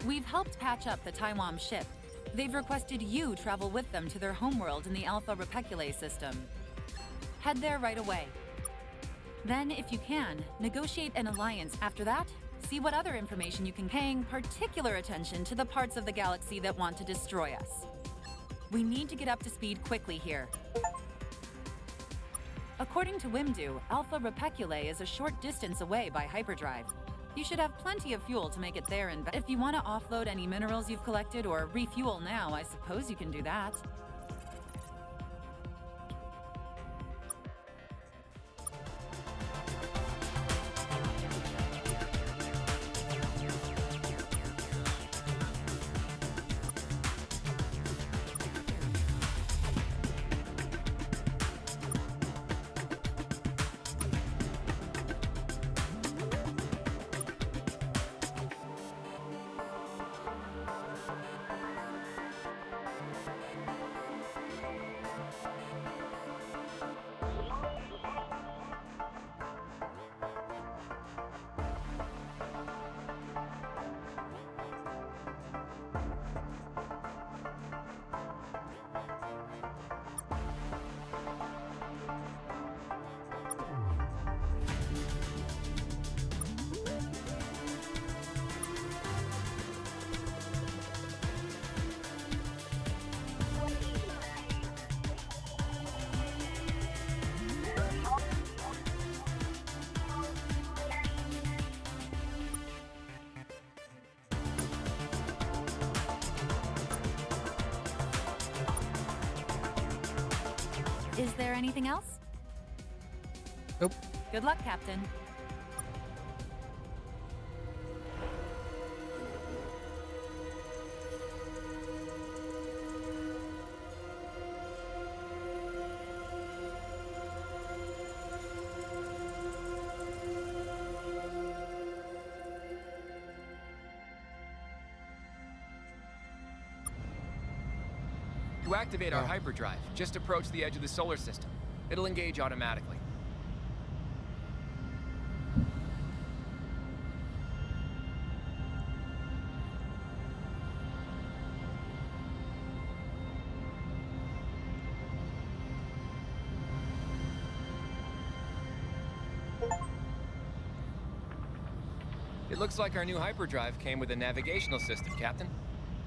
We've helped patch up the Taiwan ship. They've requested you travel with them to their homeworld in the Alpha Reticuli system. Head there right away. Then, if you can, negotiate an alliance. After that, see what other information you can, paying particular attention to the parts of the galaxy that want to destroy us. We need to get up to speed quickly here. According to Wimdu, Alpha Reticuli is a short distance away by hyperdrive. You should have plenty of fuel to make it there and back. If you want to offload any minerals you've collected or refuel now, I suppose you can do that. anything else? Nope. Good luck, Captain. To activate our hyperdrive, just approach the edge of the solar system. It'll engage automatically. It looks like our new hyperdrive came with a navigational system, Captain.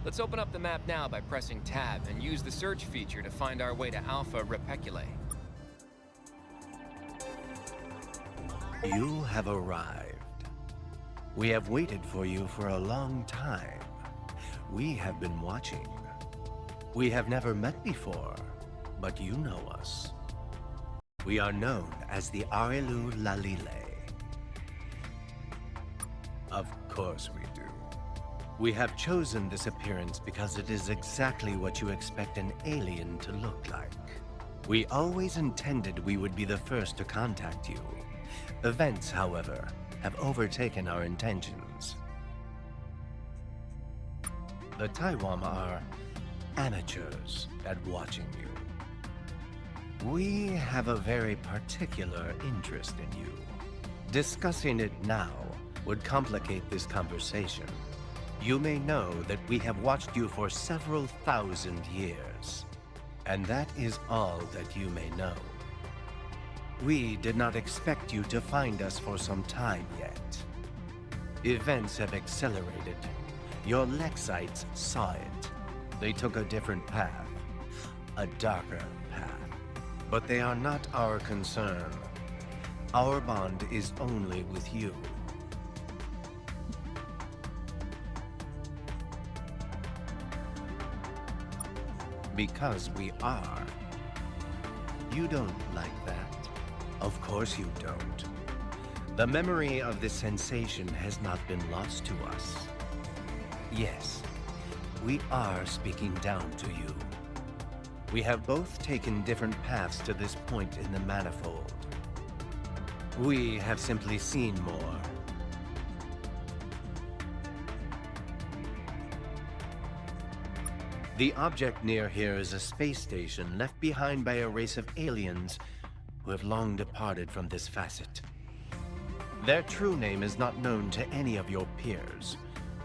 Let's open up the map now by pressing Tab and use the search feature to find our way to Alpha Repeculae. You have arrived. We have waited for you for a long time. We have been watching. We have never met before, but you know us. We are known as the Arelu Lalile. Of course we do. We have chosen this appearance because it is exactly what you expect an alien to look like. We always intended we would be the first to contact you. Events, however, have overtaken our intentions. The Taiwan are amateurs at watching you. We have a very particular interest in you. Discussing it now would complicate this conversation. You may know that we have watched you for several thousand years, and that is all that you may know. We did not expect you to find us for some time yet. Events have accelerated. Your Lexites saw it. They took a different path, a darker path. But they are not our concern. Our bond is only with you. Because we are. You don't like that. Of course you don't. The memory of this sensation has not been lost to us. Yes, we are speaking down to you. We have both taken different paths to this point in the manifold. We have simply seen more. The object near here is a space station left behind by a race of aliens who have long departed from this facet. Their true name is not known to any of your peers.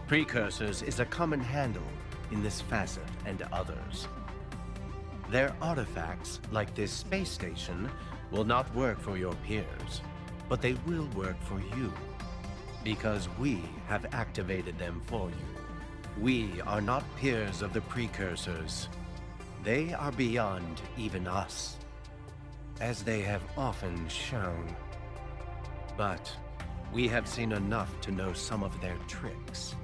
Precursors is a common handle in this facet and others. Their artifacts, like this space station, will not work for your peers, but they will work for you, because we have activated them for you. We are not peers of the precursors. They are beyond even us, as they have often shown. But we have seen enough to know some of their tricks.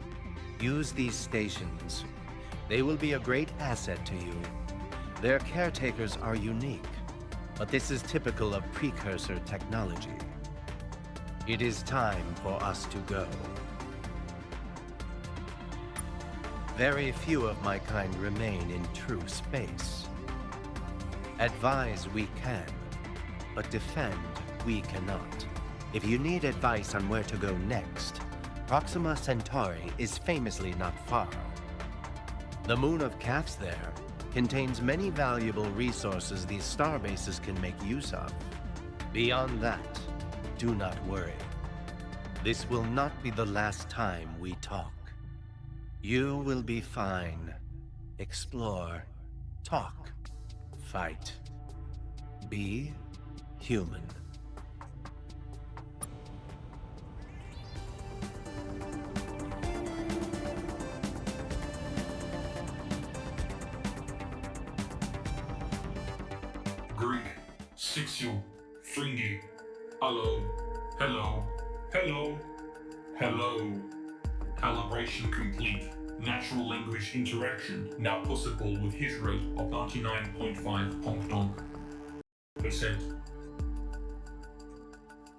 Use these stations. They will be a great asset to you. Their caretakers are unique, but this is typical of precursor technology. It is time for us to go. Very few of my kind remain in true space. Advise we can, but defend we cannot. If you need advice on where to go next, Proxima Centauri is famously not far. The moon of Calf's there contains many valuable resources these star bases can make use of. Beyond that, do not worry. This will not be the last time we talk. You will be fine. Explore, talk, fight. Be human. Greek, Sixu, Fringy. Hello, hello, hello, hello. Calibration complete. Natural language interaction now possible with hit rate of 99.5 honk donk.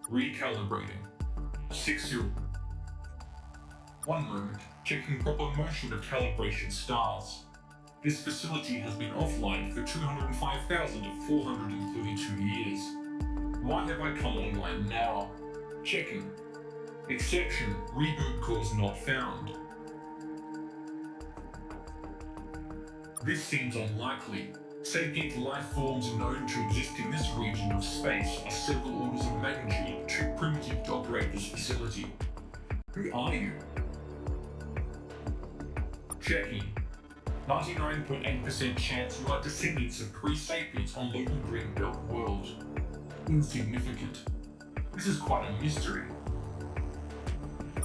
Recalibrating. 60. 1 moment, checking proper motion of calibration stars. This facility has been offline for 205,432 years. Why have I come online now? Checking. Exception, reboot cause not found. This seems unlikely. Sapient life forms known to exist in this region of space are several orders of magnitude too primitive to operate this facility. Who are you? Checking. 99.8% chance you are descendants of pre-sapients on local Greenbelt world. Insignificant. This is quite a mystery.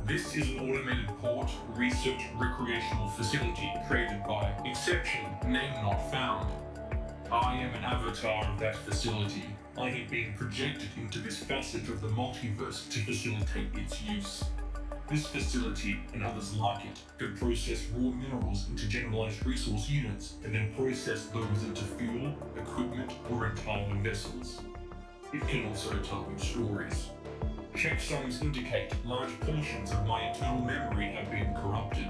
This is an automated port, research, recreational facility created by Exception, name not found. I am an avatar of that facility. I have been projected into this facet of the multiverse to facilitate its use. This facility, and others like it, can process raw minerals into generalized resource units and then process those into fuel, equipment, or entire vessels. It can also tell you stories. Checksums indicate large portions of my internal memory have been corrupted.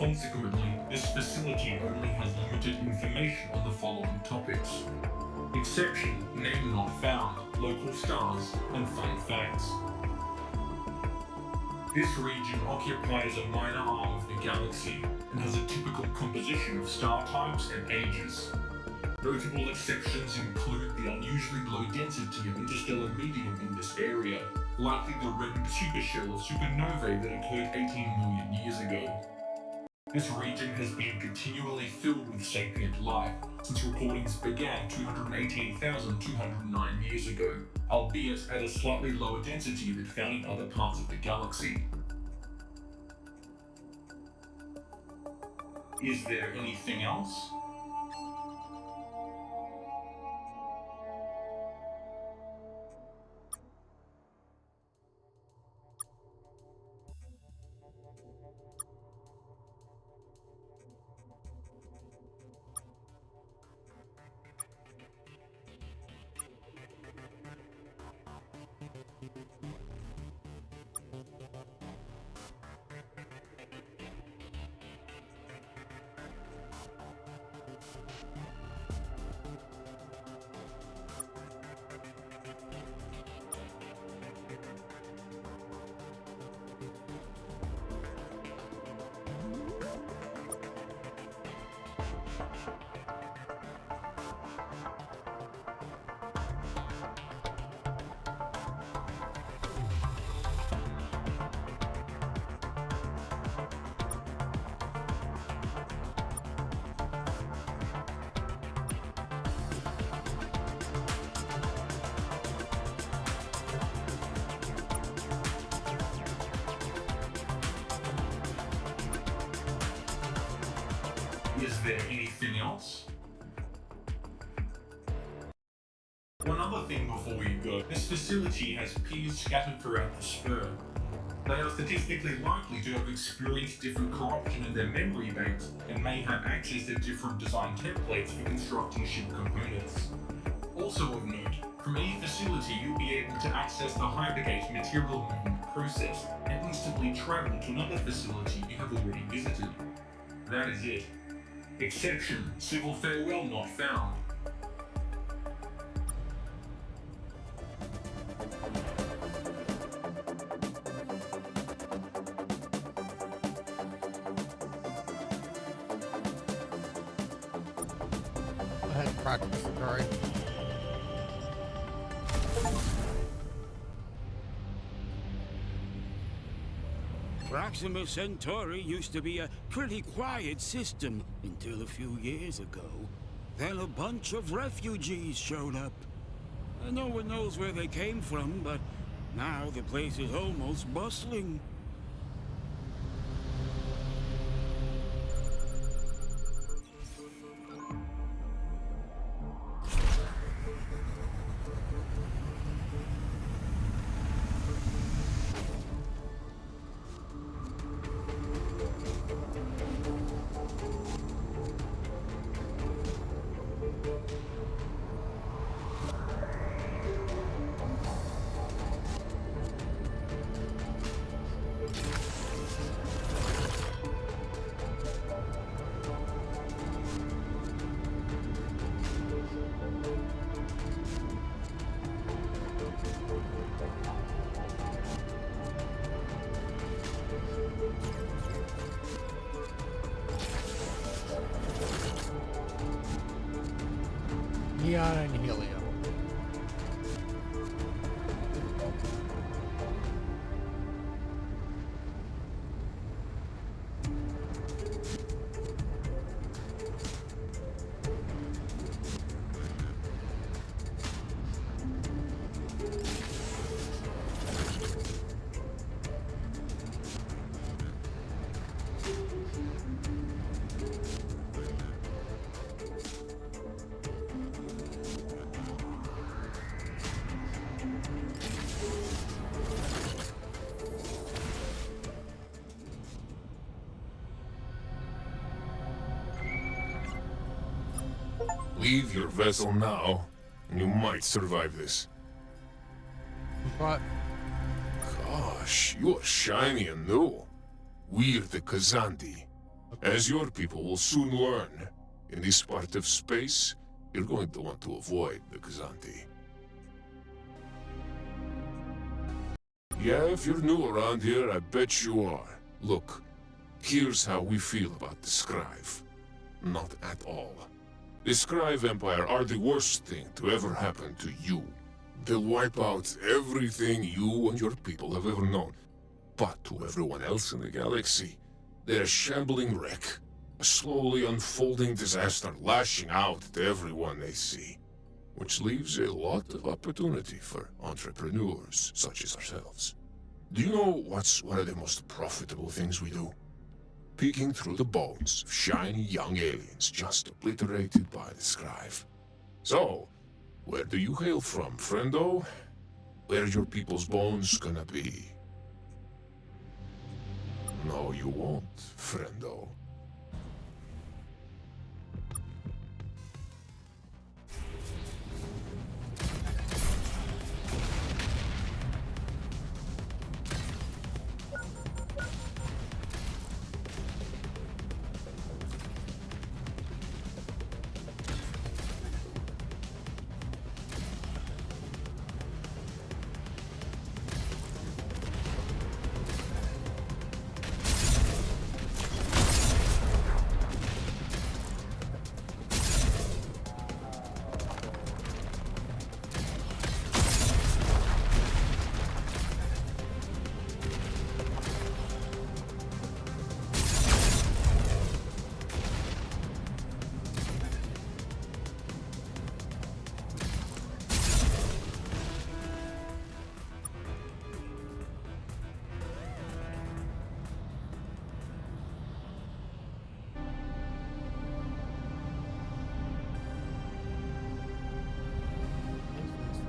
Consequently, this facility only has limited information on the following topics. Exception, name not found, local stars, and fun facts. This region occupies a minor arm of the galaxy and has a typical composition of star types and ages. Notable exceptions include the unusually low density of interstellar medium in this area, likely the red supershell of supernovae that occurred 18 million years ago. This region has been continually filled with sapient life since recordings began 218,209 years ago, albeit at a slightly lower density than found in other parts of the galaxy. Is there anything else? Is there anything else? One other thing before you go. This facility has peers scattered throughout the spur. They are statistically likely to have experienced different corruption in their memory banks and may have access to different design templates for constructing ship components. Also of note, from any facility you'll be able to access the Hypergate material movement process and instantly travel to another facility you have already visited. That is it. Exception, civil farewell not found. Go ahead and practice the story. Proxima Centauri used to be a pretty quiet system until a few years ago. Then a bunch of refugees showed up. No one knows where they came from, but now the place is almost bustling. neon and helium. Leave your vessel now, and you might survive this. But Gosh, you are shiny and new. We're the Kazanti. As your people will soon learn, in this part of space, you're going to want to avoid the Kazanti. Yeah, if you're new around here, I bet you are. Look, here's how we feel about the Scrive. Not at all. The Scrive Empire are the worst thing to ever happen to you. They'll wipe out everything you and your people have ever known. But to everyone else in the galaxy, they're a shambling wreck, a slowly unfolding disaster lashing out at everyone they see. Which leaves a lot of opportunity for entrepreneurs such as ourselves. Do you know what's one of the most profitable things we do? Peeking through the bones of shiny young aliens just obliterated by the Scrive. So, where do you hail from, friendo? Where your people's bones gonna be? No, you won't, friendo.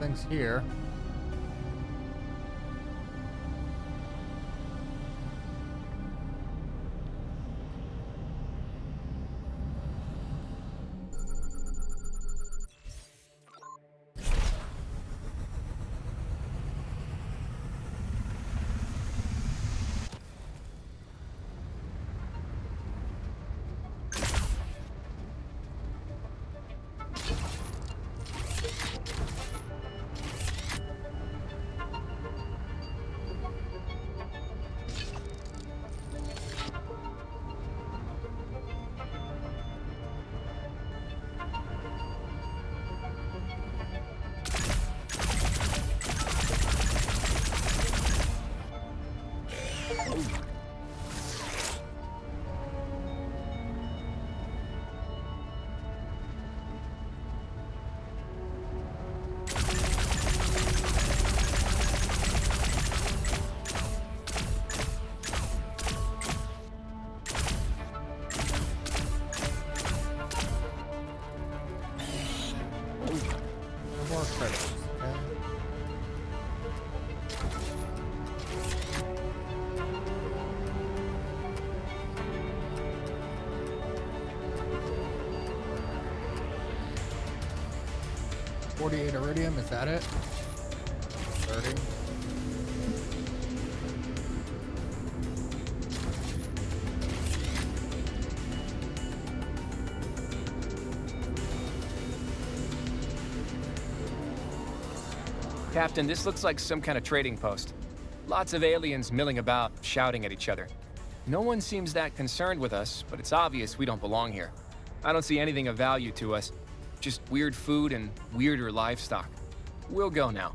things here. More credits. Okay. $48 iridium, is that it? 30. Captain, this looks like some kind of trading post. Lots of aliens milling about, shouting at each other. No one seems that concerned with us, but it's obvious we don't belong here. I don't see anything of value to us. Just weird food and weirder livestock. We'll go now.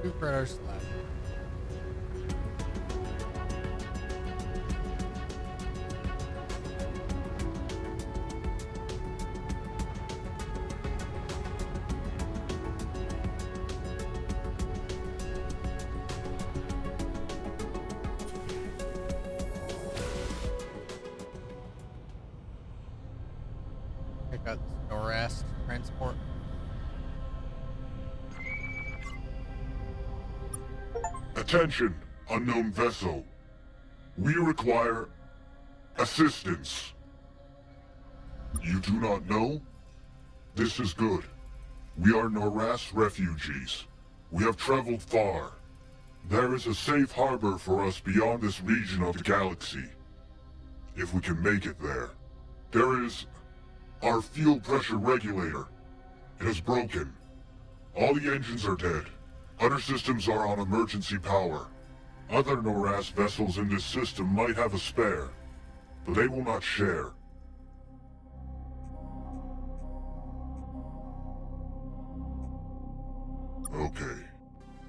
Two critters left. Check out this Norast transport. Attention, unknown vessel. We require assistance. You do not know? This is good. We are Norast refugees. We have traveled far. There is a safe harbor for us beyond this region of the galaxy. If we can make it there. There is our fuel pressure regulator. It is broken. All the engines are dead. Other systems are on emergency power. Other Norast vessels in this system might have a spare, but they will not share. Okay.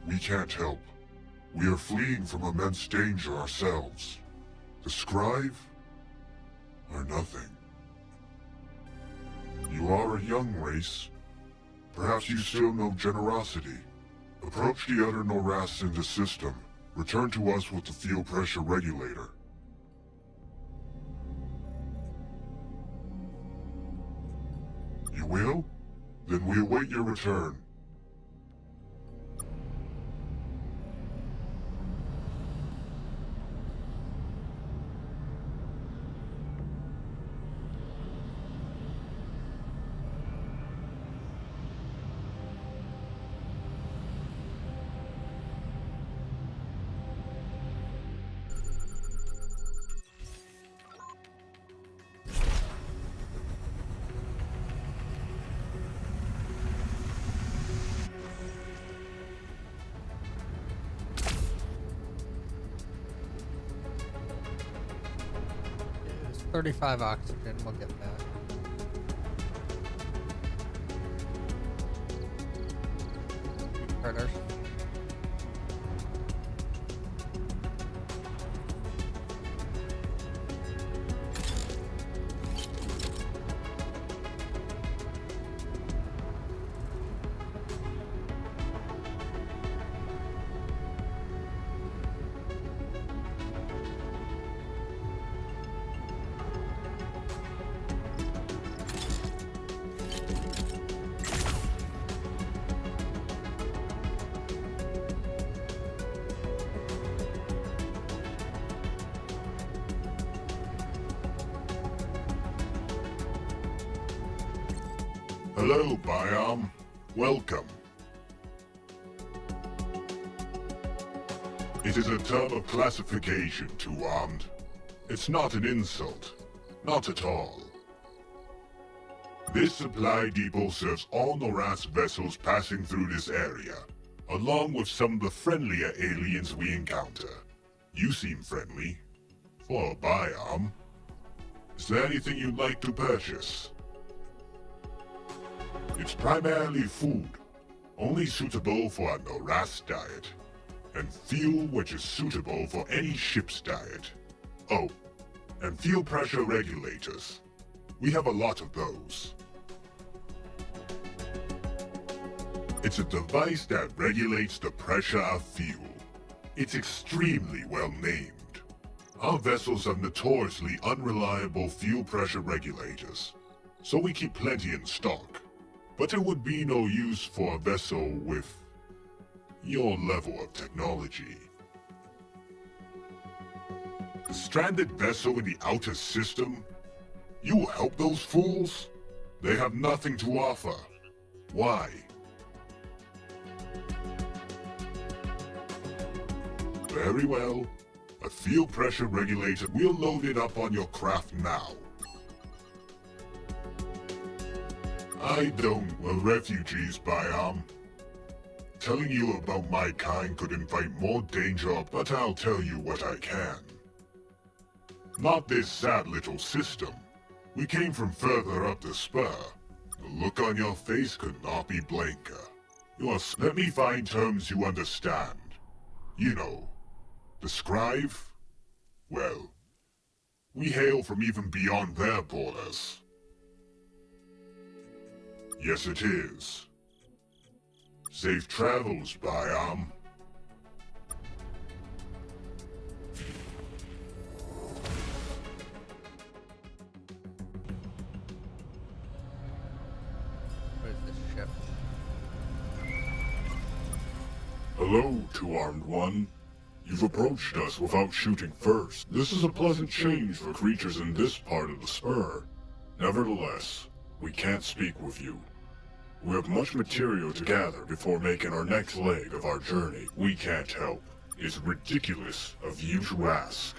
We can't help. We are fleeing from immense danger ourselves. The Scribe are nothing. You are a young race. Perhaps you still know generosity. Approach the other Norasts in the system. Return to us with the fuel pressure regulator. You will? Then we await your return. It's 35 oxygen. We'll get that. Two critters. Hello, Biom. Welcome. It is a term of classification, Two-Armed. It's not an insult. Not at all. This supply depot serves all Noras vessels passing through this area, along with some of the friendlier aliens we encounter. You seem friendly. For a Biom. Is there anything you'd like to purchase? It's primarily food, only suitable for a Noras diet, and fuel which is suitable for any ship's diet. Oh, and fuel pressure regulators. We have a lot of those. It's a device that regulates the pressure of fuel. It's extremely well named. Our vessels have notoriously unreliable fuel pressure regulators, so we keep plenty in stock. But it would be no use for a vessel with your level of technology. A stranded vessel in the outer system? You will help those fools? They have nothing to offer. Why? Very well. A fuel pressure regulator. We'll load it up on your craft now. I don't. Well, refugees, Biom. Telling you about my kind could invite more danger, but I'll tell you what I can. Not this sad little system. We came from further up the spur. The look on your face could not be blanker. Let me find terms you understand. You know, the scribe? Well, we hail from even beyond their borders. Yes, it is. Safe travels, Biom. Where's this ship? Hello, Two-Armed One. You've approached us without shooting first. This is a pleasant change for creatures in this part of the spur. Nevertheless, we can't speak with you. We have much material to gather before making our next leg of our journey. We can't help. It's ridiculous of you to ask.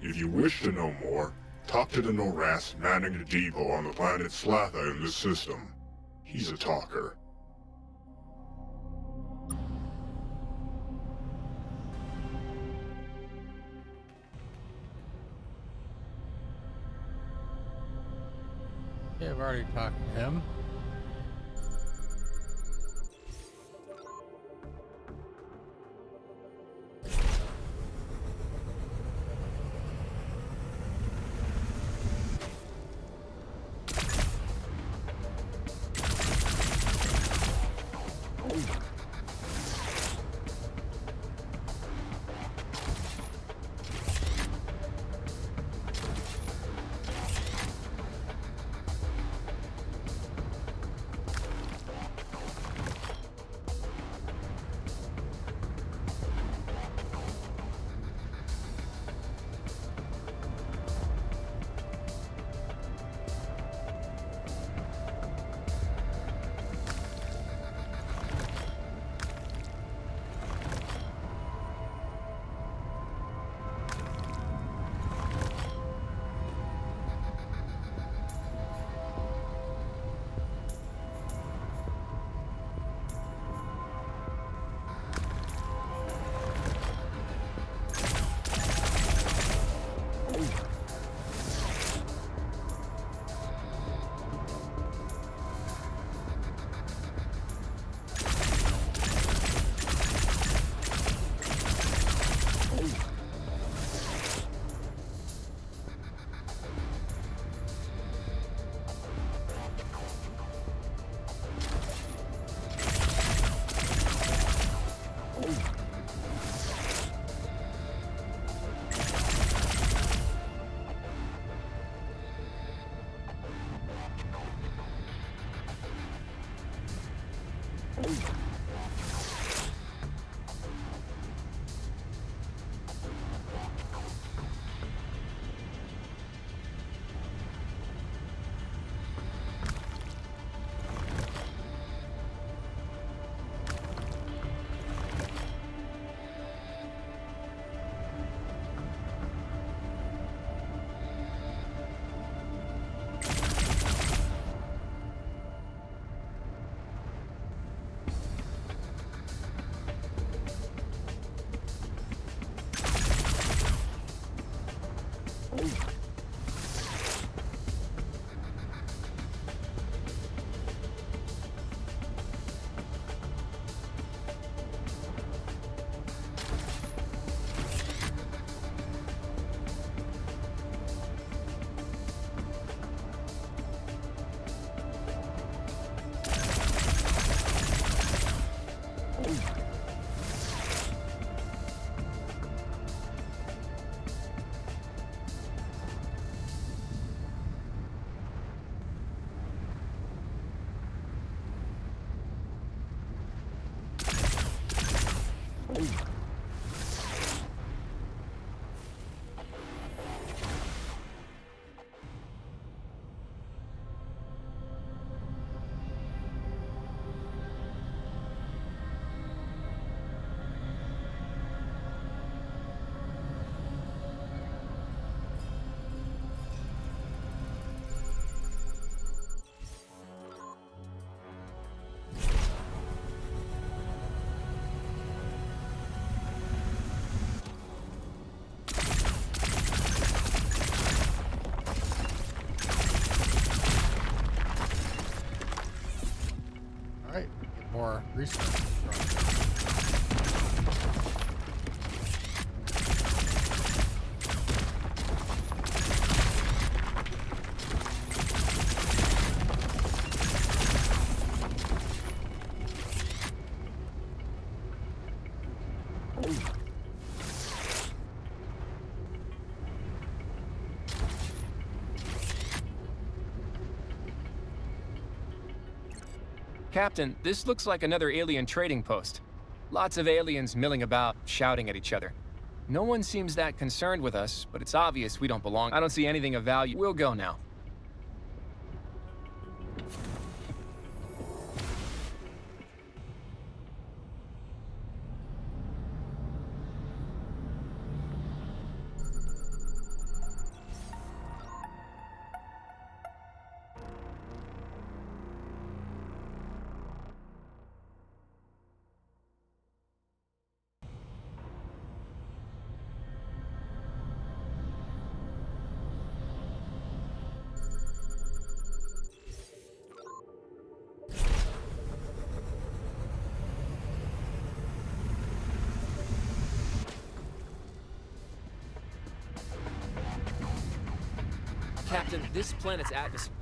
If you wish to know more, talk to the Noras manning the depot on the planet Slatha in this system. He's a talker. Yeah, I've already talked to him. All right, get more resources. Captain, this looks like another alien trading post. Lots of aliens milling about, shouting at each other. No one seems that concerned with us, but it's obvious we don't belong. I don't see anything of value. We'll go now. Captain, this planet's atmosphere...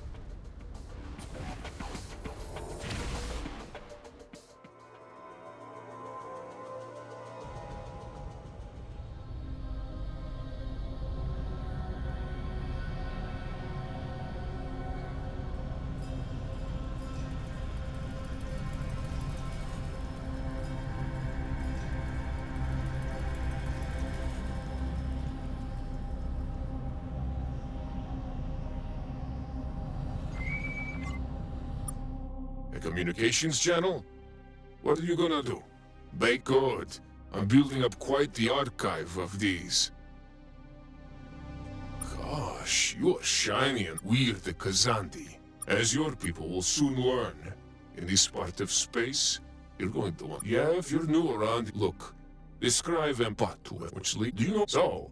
A communications channel? What are you gonna do? Bake code. I'm building up quite the archive of these. Gosh, you are shiny and weird, the Kazandi. As your people will soon learn. In this part of space, you're going to want... Yeah, if you're new around, look. Describe Empatu, which lead... Do you know? So,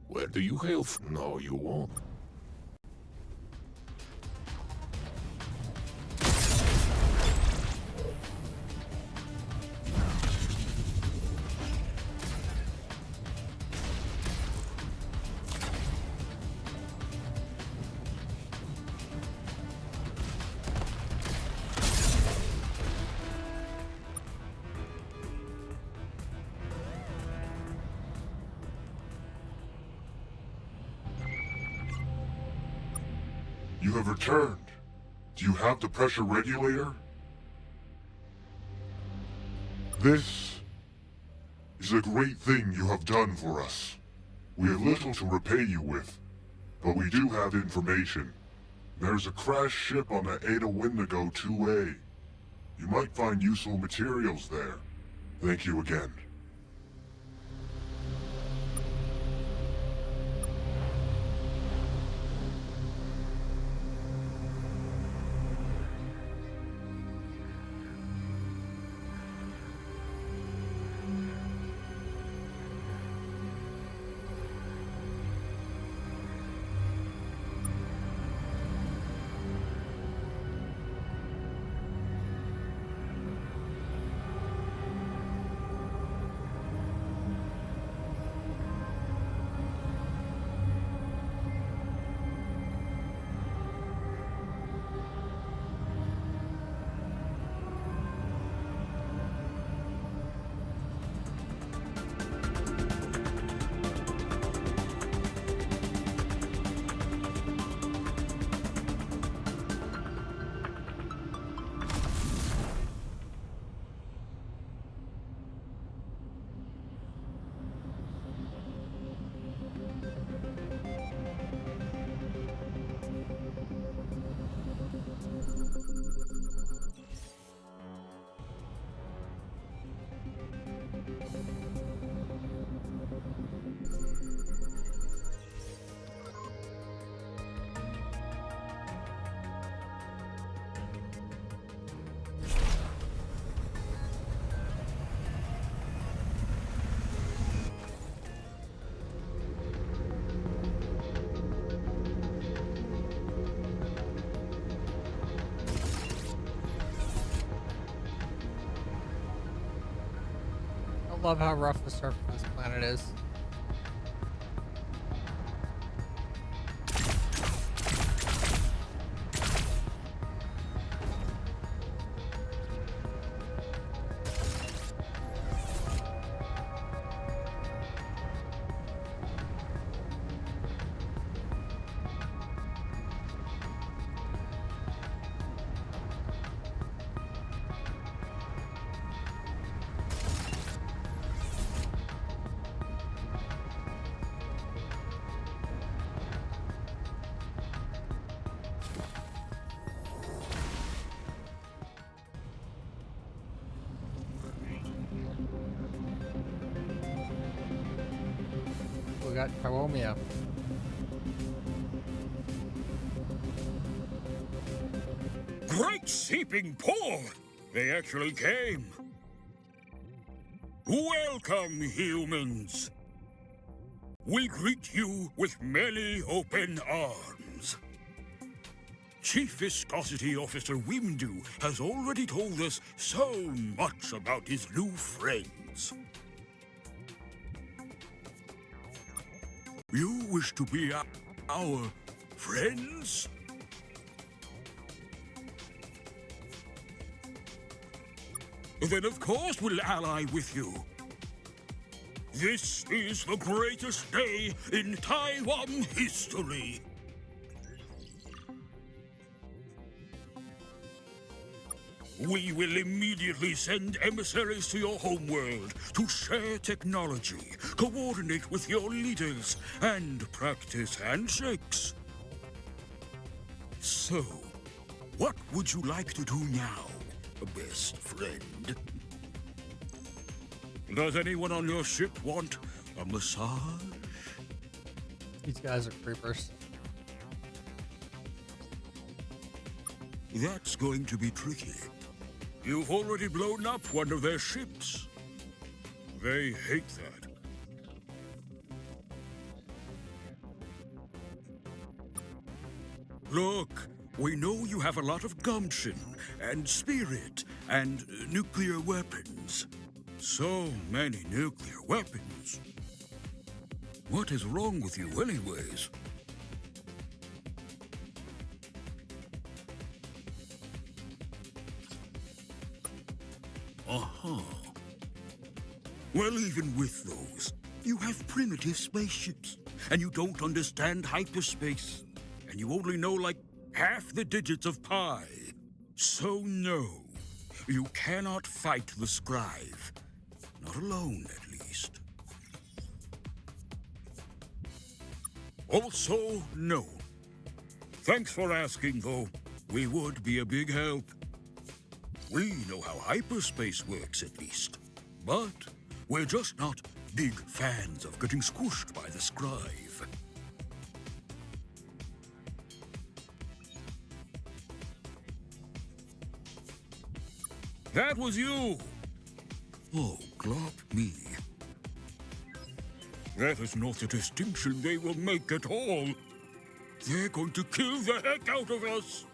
where do you hail from? No, you won't. You have returned. Do you have the pressure regulator? This is a great thing you have done for us. We have little to repay you with, but we do have information. There's a crashed ship on the Ada Wendigo 2A. You might find useful materials there. Thank you again. I love how rough the surface of this planet is. We got Caromia. Great seeping pour! They actually came. Welcome, humans. We greet you with many open arms. Chief Viscosity Officer Wimdu has already told us so much about his new friends. You wish to be our friends? Then of course we'll ally with you. This is the greatest day in Taiwan history. We will immediately send emissaries to your homeworld to share technology, coordinate with your leaders, and practice handshakes. So, what would you like to do now, best friend? Does anyone on your ship want a massage? These guys are creepers. That's going to be tricky. You've already blown up one of their ships. They hate that. Look, we know you have a lot of gumption and spirit and nuclear weapons. So many nuclear weapons. What is wrong with you anyways? Uh-huh. Well, even with those, you have primitive spaceships, and you don't understand hyperspace, and you only know like half the digits of pi. So no, you cannot fight the scribe. Not alone, at least. Also, no. Thanks for asking, though. We would be a big help. We know how hyperspace works, at least. But we're just not big fans of getting squished by the scribe. That was you! Oh, glop me. That is not the distinction they will make at all. They're going to kill the heck out of us!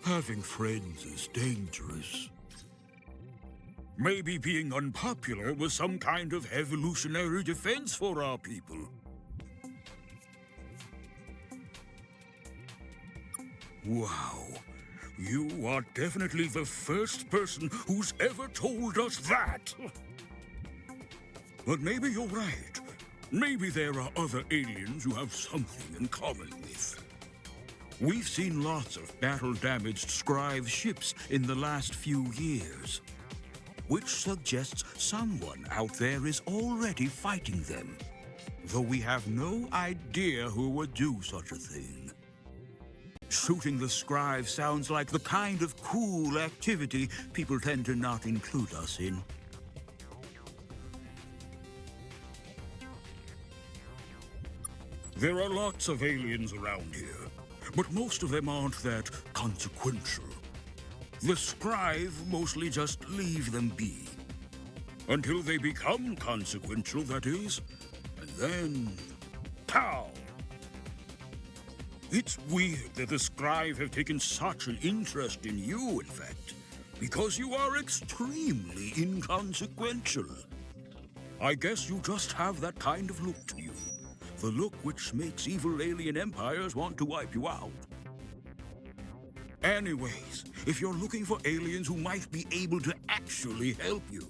Having friends is dangerous. Maybe being unpopular was some kind of evolutionary defense for our people. Wow. You are definitely the first person who's ever told us that. But maybe you're right. Maybe there are other aliens you have something in common with. We've seen lots of battle-damaged scribe ships in the last few years, which suggests someone out there is already fighting them, though we have no idea who would do such a thing. Shooting the scribe sounds like the kind of cool activity people tend to not include us in. There are lots of aliens around here, but most of them aren't that consequential. The scribe mostly just leave them be. Until they become consequential, that is. And then... pow! It's weird that the scribe have taken such an interest in you, in fact, because you are extremely inconsequential. I guess you just have that kind of look to you. The look which makes evil alien empires want to wipe you out. Anyways, if you're looking for aliens who might be able to actually help you,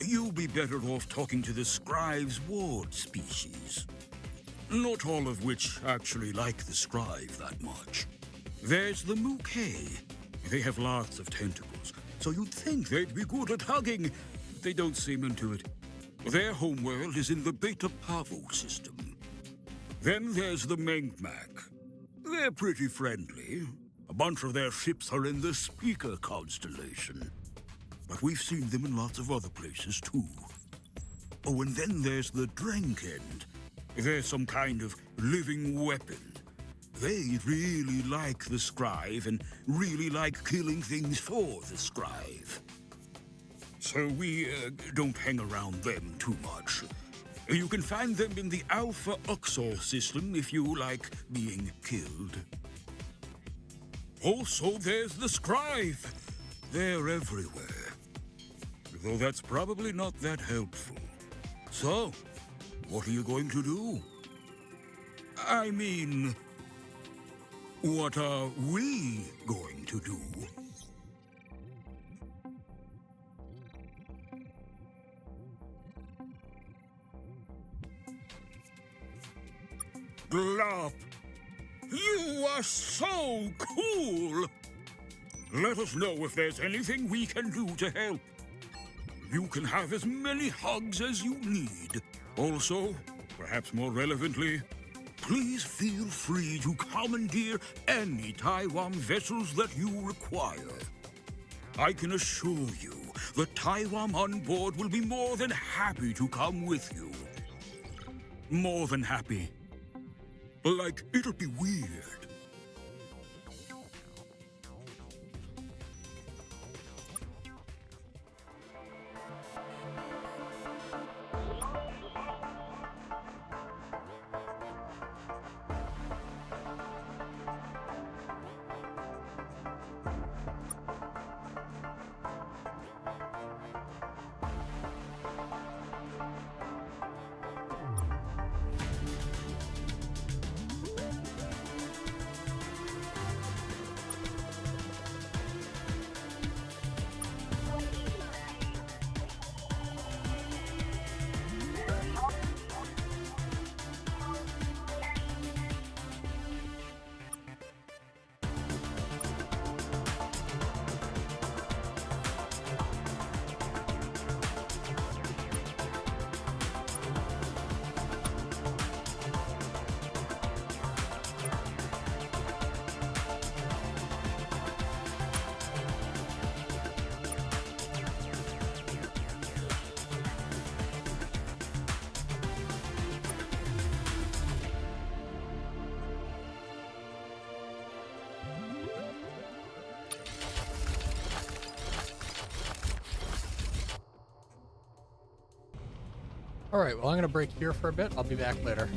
you'll be better off talking to the Scrive's ward species. Not all of which actually like the Scrive that much. There's the Mouquet. They have lots of tentacles, so you'd think they'd be good at hugging. They don't seem into it. Their homeworld is in the Beta Pavo system. Then there's the Mengmak. They're pretty friendly. A bunch of their ships are in the Speaker constellation. But we've seen them in lots of other places, too. Oh, and then there's the Drenkend. They're some kind of living weapon. They really like the Scrive and really like killing things for the Scrive. So we don't hang around them too much. You can find them in the Alpha Uxor system if you like being killed. Also, there's the Scrive. They're everywhere. Though that's probably not that helpful. So, what are you going to do? I mean, what are we going to do? Glop, you are so cool! Let us know if there's anything we can do to help. You can have as many hugs as you need. Also, perhaps more relevantly, please feel free to commandeer any Taiwan vessels that you require. I can assure you, the Taiwan on board will be more than happy to come with you. More than happy. Like, it'll be weird. All right, well, I'm going to break here for a bit. I'll be back later.